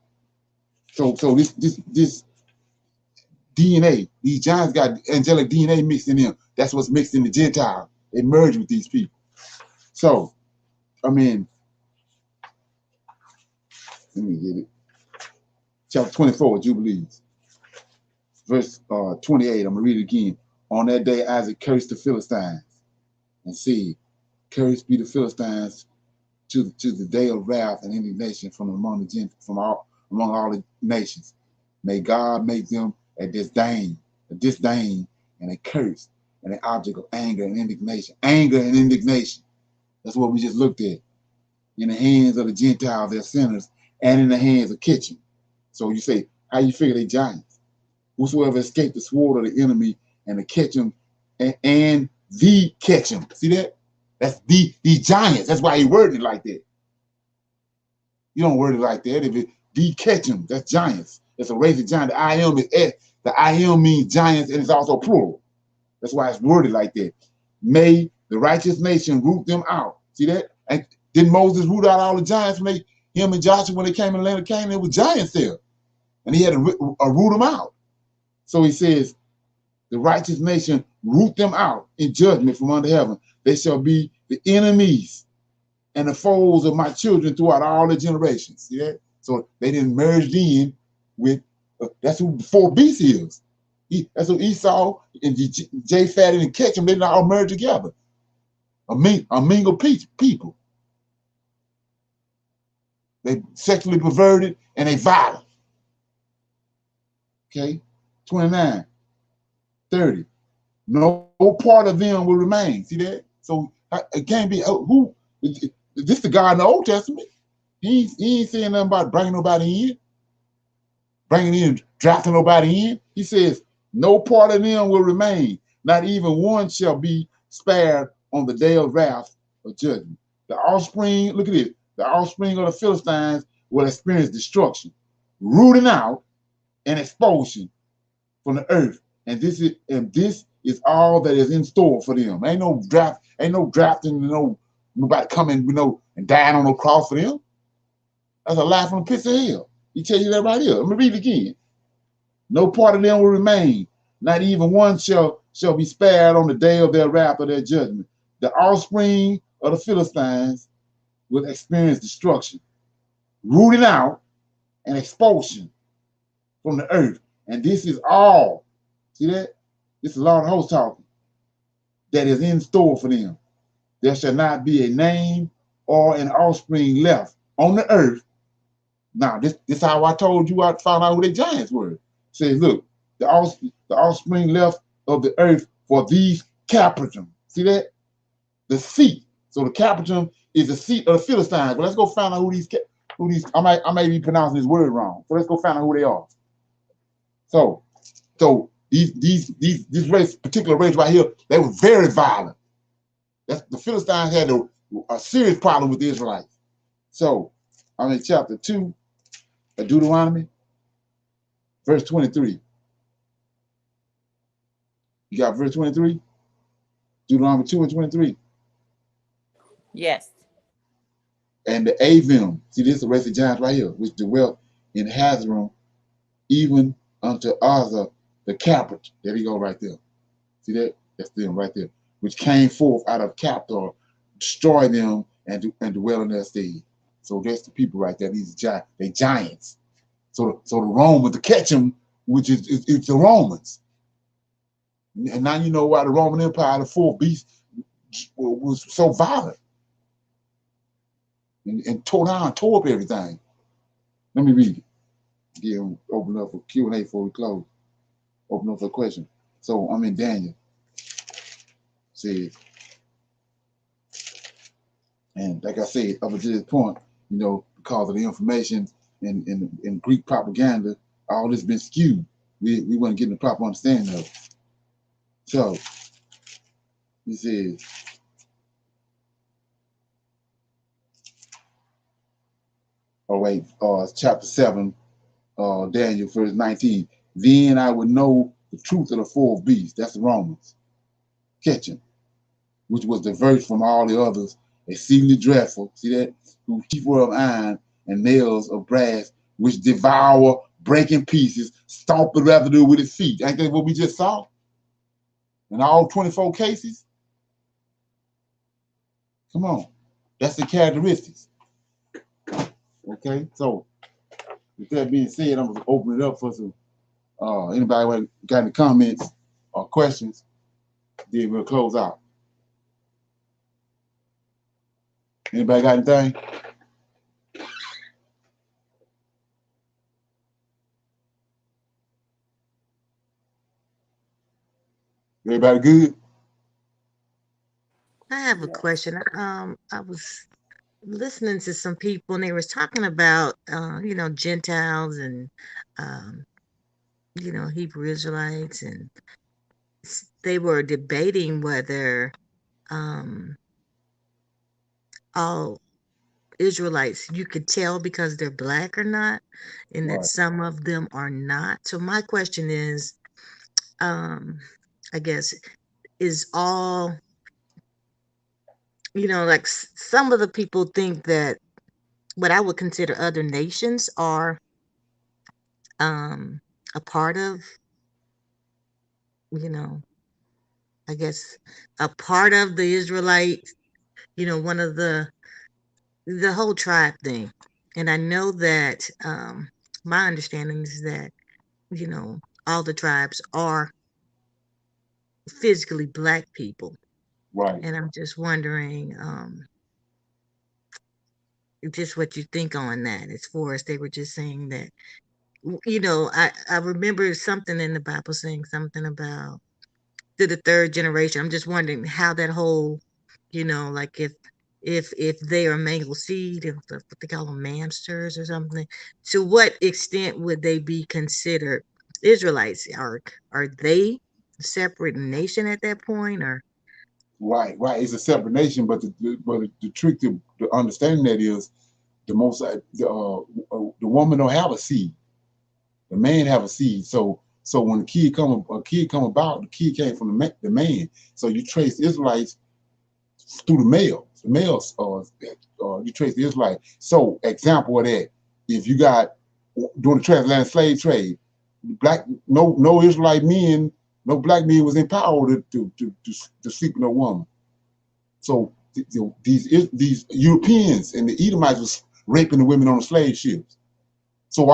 So this DNA, these giants got angelic DNA mixed in them. That's what's mixed in the Gentile. They merge with these people. So, I mean, let me get it. Chapter 24, Jubilees, verse 28. I'm gonna read it again. On that day, Isaac cursed the Philistines and said, "Cursed be the Philistines to the day of wrath and indignation from among all the nations. May God make them a disdain, and a curse, and an object of anger and indignation." Anger and indignation. That's what we just looked at. In the hands of the Gentiles, they're sinners, and in the hands of Kitchen. So you say, how you figure they giants? Whosoever escaped the sword of the enemy and the Ketchum and the Ketchum. See that? That's the giants. That's why he worded it like that. You don't word it like that. If it the Ketchum, that's giants. It's a race of giants. The I am means giants, and it's also plural. That's why it's worded like that. May the righteous nation root them out. See that? And didn't Moses root out all the giants when him and Joshua, when they came in the land of Canaan, there were giants there. And he had to root them out. So he says, the righteous nation root them out in judgment from under heaven. They shall be the enemies and the foes of my children throughout all the generations. See that? So they didn't merge in with, that's who the four beasts is. That's who Esau and Japhet and Ketchum, they didn't all merge together. A mingled people. They sexually perverted and they violent. Okay? 29, 30. No part of them will remain. See that? So it can't be who. This the God in the Old Testament. He ain't saying nothing about bringing nobody in, drafting nobody in. He says, no part of them will remain. Not even one shall be spared on the day of wrath or judgment. The offspring, look at this, the offspring of the Philistines will experience destruction, rooting out and expulsion from the earth. And this is all that is in store for them. Ain't no drafting, nobody coming, and dying on no cross for them. That's a lie from the pits of hell. He tell you that right here. Let me read it again. No part of them will remain. Not even one shall be spared on the day of their wrath or their judgment. The offspring of the Philistines will experience destruction, rooting out and expulsion from the earth. And this is all, see that? This is Lord Host talking, that is in store for them. There shall not be a name or an offspring left on the earth. Now, this is how I told you I found out who the giants were. It says, look, the offspring left of the earth for these Capernaum. See that? The seat. So the Capernaum is the seat of the Philistines. But let's go find out who these. I may be pronouncing this word wrong. So let's go find out who they are. So this race, particular race right here, they were very violent. The Philistines had a serious problem with the Israelites. So I'm in chapter 2 of Deuteronomy, verse 23. You got verse 23? Deuteronomy 2 and 23. Yes. And the Avim, see this is the race of giants right here, which dwelt in Hazron, even unto Azza the Captor. There you go right there. See that? That's them right there. Which came forth out of Captor, destroy them and dwell in their stead. So that's the people right there. These giants, they giants. So the Romans to catch them, which is the Romans. And now you know why the Roman Empire, the fourth beast, was so violent and tore up everything. Let me read it. Again, open up for Q&A before we close. Open up for a question. So I'm in Daniel. Says, and like I said, up until this point, because of the information and Greek propaganda, all this been skewed. We weren't getting the proper understanding of it. So he says, chapter 7, Daniel, verse 19. Then I would know the truth of the fourth beast. That's the Romans. Catch him, which was diverse from all the others, exceedingly dreadful. See that? Whose teeth were of iron and nails of brass, which devour, break in pieces, stomp the residue with his feet. Ain't that what we just saw? In all 24 cases? Come on. That's the characteristics. Okay, so with that being said, I'm gonna open it up for some anybody got any comments or questions, then we'll close out. Anybody got anything? Everybody good? I have a question. I was listening to some people and they was talking about Gentiles and Hebrew Israelites, and they were debating whether all Israelites you could tell because they're black or not, and that Right. some of them are not. So my question is, I guess, is all, like some of the people think that what I would consider other nations are a part of, I guess a part of the Israelites, one of the whole tribe thing. And I know that my understanding is that, all the tribes are physically black people. Right. And I'm just wondering just what you think on that, as far as they were just saying that, I remember something in the Bible saying something about to the third generation. I'm just wondering how that whole, like if they are mangled seed, if what they call them mamsters or something, to what extent would they be considered Israelites? Are they a separate nation at that point, or? Right. It's a separate nation, but the trick to understanding that is the woman don't have a seed. The man have a seed. So when a kid come about, the kid came from the man. So you trace Israelites through the male. The males, you trace the Israelite. So example of that, if you got during the transatlantic slave trade, no Israelite men, no black men was empowered to sleep with a woman. So these Europeans and the Edomites was raping the women on the slave ships. So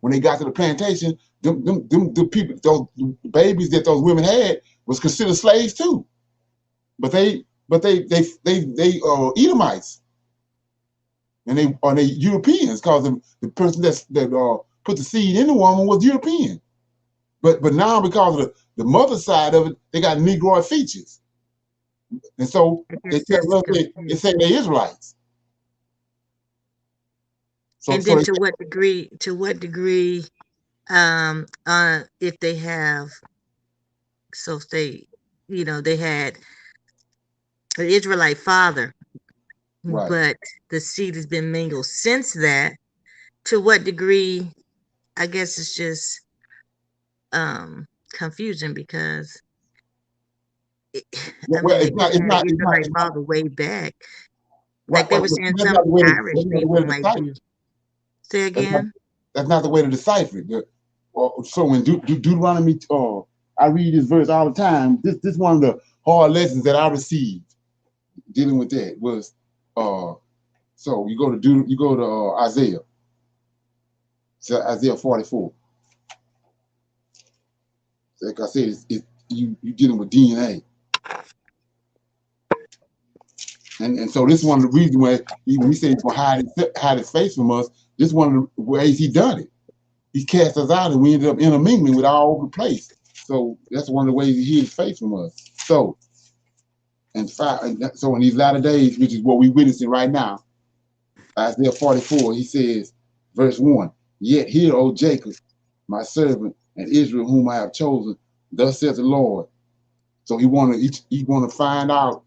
when they got to the plantation, the people, those babies that those women had was considered slaves too. But they Edomites, and they Europeans, because the person that put the seed in the woman was European. But now, because of the mother side of it, they got Negroid features, and so they tell us they say they're Israelites. So, and then to what degree if they have, so say, they had an Israelite father, right. But the seed has been mingled since that, to what degree? I guess it's just confusing, because they could have had an Israelite father way back. Like they were saying some Irish people might be. Say again? That's not the way to decipher it. So when Deuteronomy, I read this verse all the time. This one of the hard lessons that I received dealing with that was, so you go to Isaiah. So Isaiah 44. So like I said, you dealing with DNA. And so this is one of the reasons why when he said he's gonna hide his face from us, this is one of the ways he done it. He cast us out and we ended up intermingling with all over the place. So that's one of the ways he hid his face from us. So in these latter days, which is what we're witnessing right now, Isaiah 44, he says, verse 1, yet hear, O Jacob, my servant, and Israel, whom I have chosen, thus says the Lord. So he want to find out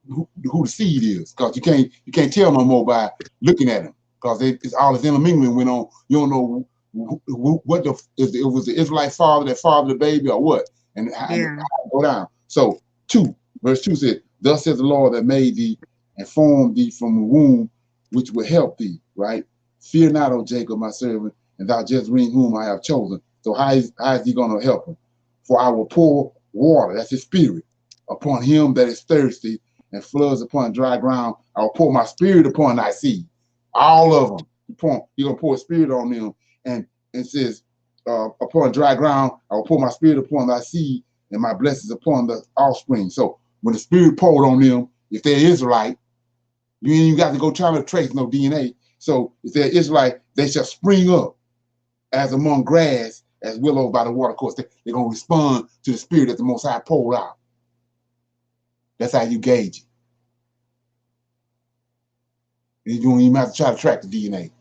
who the seed is, because you can't tell no more by looking at him, because it's all this intermingling went on. You don't know what if it was the Israelite father that fathered the baby or what? And how go down. So verse 2 said, thus says the Lord that made thee and formed thee from the womb, which will help thee, right? Fear not, O Jacob, my servant, and thou just ring whom I have chosen. So how is he going to help him? For I will pour water, that's his spirit, upon him that is thirsty, and floods upon dry ground. I will pour my spirit upon thy seed. All of them. He's going to pour a spirit on them. And it says, upon dry ground, I will pour my spirit upon thy seed, and my blessings upon the offspring. So when the spirit poured on them, if they're Israelite, you ain't even got to go trying to trace no DNA. So if they're Israelite, they shall spring up as among grass, as willows by the water course. They're going to respond to the spirit that the Most High poured out. That's how you gauge it. You don't even have to try to track the DNA.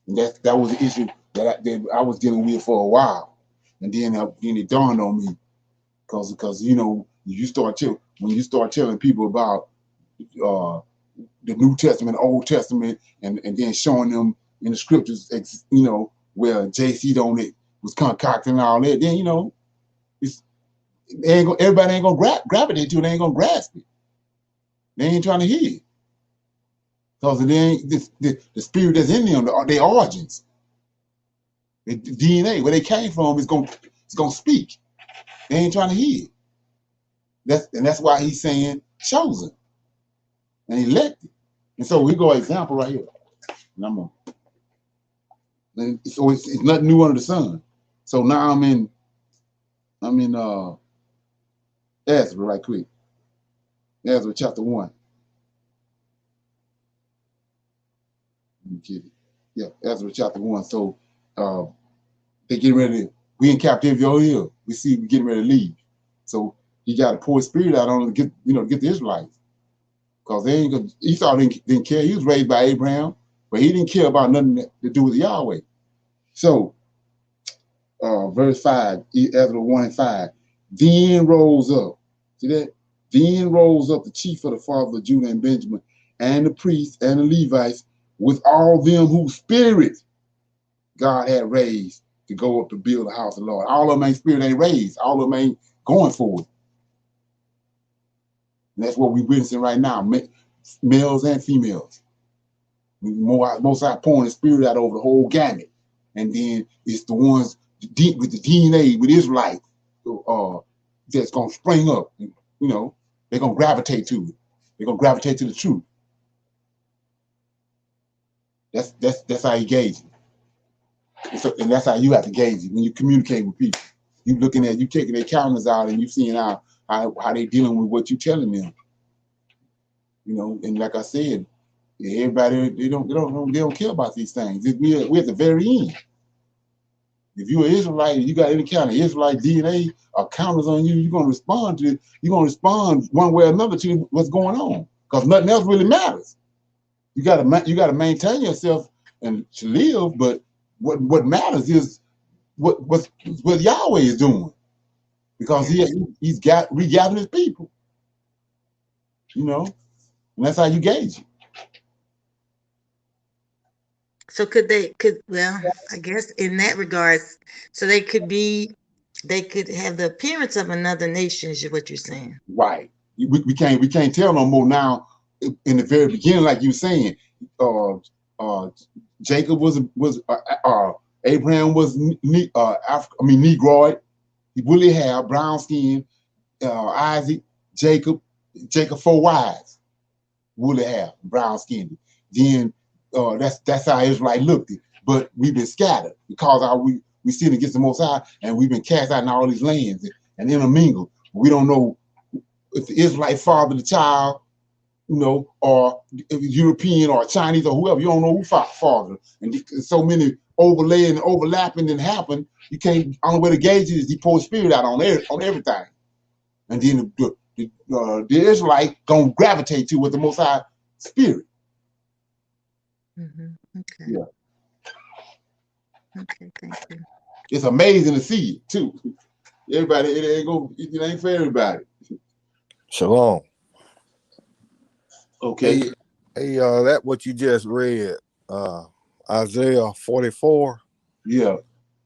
And that was the issue that I was dealing with for a while. And then it dawned on me, because you know, when you start telling people about the New Testament, Old Testament, and then showing them in the scriptures, you know, where JC on it was concocting all that, then you know, everybody ain't gonna gravitate to it. They ain't gonna grasp it. They ain't trying to hear it, because the spirit that's in them, their origins, the DNA, where they came from, is gonna speak. They ain't trying to hear it. That's why he's saying chosen and elected. And so we go example right here. And so it's nothing new under the sun. So now I'm in Ezra right quick. Ezra chapter 1. Let me get it. Yeah, Ezra chapter 1. So they get ready. We in captivity over here. We getting ready to leave. So he got to pour his spirit out on them to get the Israelites. Because Esau didn't care. He was raised by Abraham, but he didn't care about nothing to do with Yahweh. So verse 5, Ezra 1 and 5. Then rose up. See that? Then rose up the chief of the fathers of Judah and Benjamin, and the priests and the Levites, with all them whose spirit God had raised to go up to build the house of the Lord. All of them ain't spirit ain't raised. All of them ain't going for it. And that's what we're witnessing right now, males and females. Most are pouring the spirit out over the whole gamut. And then it's the ones with the DNA, with Israelites, that's going to spring up. You know, they're going to gravitate to it. They're going to gravitate to the truth. That's how you gauge it. And that's how you have to gauge it when you communicate with people. You taking their countenance out, and you seeing how they dealing with what you telling them. You know, and like I said, everybody they don't care about these things. We're at the very end. If you're an Israelite and you got any kind of Israelite DNA or counters on you, you're gonna respond one way or another to what's going on, because nothing else really matters. You gotta maintain yourself and to live, but what matters is what Yahweh is doing, because he's regathering his people. You know, and that's how you gauge it. So well, I guess in that regards, so they could have the appearance of another nation, is what you're saying. Right. We can't tell no more now. In the very beginning, like you were saying, Jacob was Abraham was Negroid, woolly hair, brown skin. Isaac, Jacob 4 wives, woolly hair, brown skin. Then that's how Israelite looked it. But we've been scattered because we sin against the Most High, and we've been cast out in all these lands and intermingled. We don't know if the Israelite father the child, you know, or European or Chinese or whoever. You don't know who father. And so many overlay and overlapping and happen. You can't. Only way to gauge it is he pour spirit out on everything. And then the Israelite gonna gravitate to with the Most High spirit. Okay. Yeah. Okay, thank you. It's amazing to see it too. Everybody, it ain't for everybody. Shalom. Okay. Hey, that what you just read, Isaiah 44. Yeah.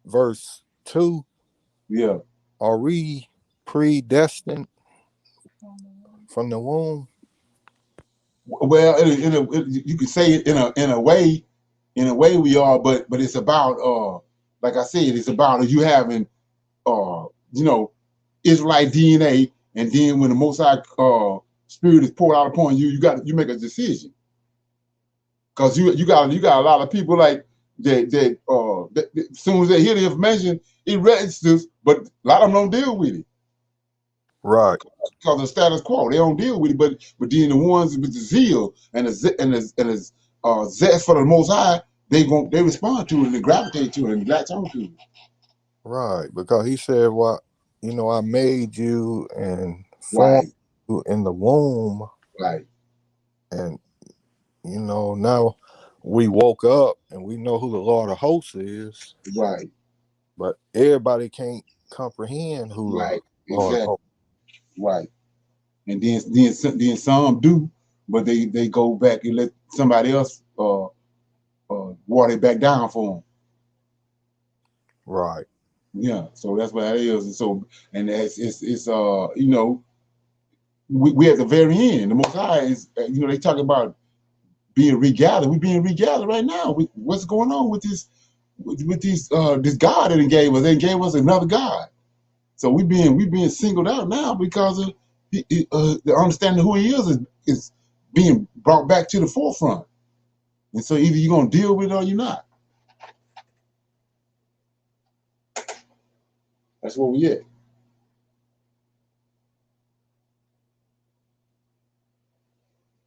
Verse 2. Yeah. Are we predestined from the womb? Well, you could say it in a way we are, but it's about like I said, it's about you having Israelite DNA, and then when the Most High Spirit is poured out upon you, you make a decision. Because you got a lot of people like that as soon as they hear the information, it registers, but a lot of them don't deal with it. Right. Because of the status quo, they don't deal with it. But then the ones with the zeal and the zest for the Most High, they respond to it and they gravitate to it and latch on to it. Right, because he said, "What I made you and formed you in the womb." Right. And now we woke up and we know who the Lord of Hosts is. Right. But everybody can't comprehend who the Lord of Hosts. Right. And then some do, but they go back and let somebody else water it back down for them. Right. Yeah. So that's what that is. And so we at the very end. The Most High is they talk about being regathered. We're being regathered right now. What's going on with this? With this God that He gave us? They gave us another God. So we being singled out now because of the understanding of who He is being brought back to the forefront. And so either you're gonna deal with it or you're not. That's where we at.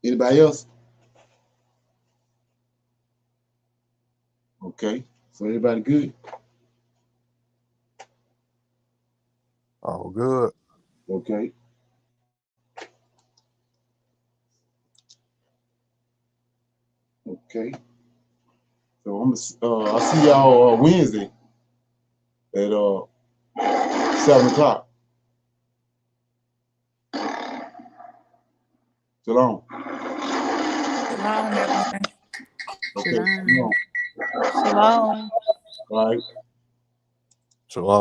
Anybody else? Okay. So everybody good? All good. Okay. Okay. So I'll see y'all Wednesday at 7:00. Shalom. Shalom, everyone. Okay. Shalom. Shalom. Shalom. All right. Shalom.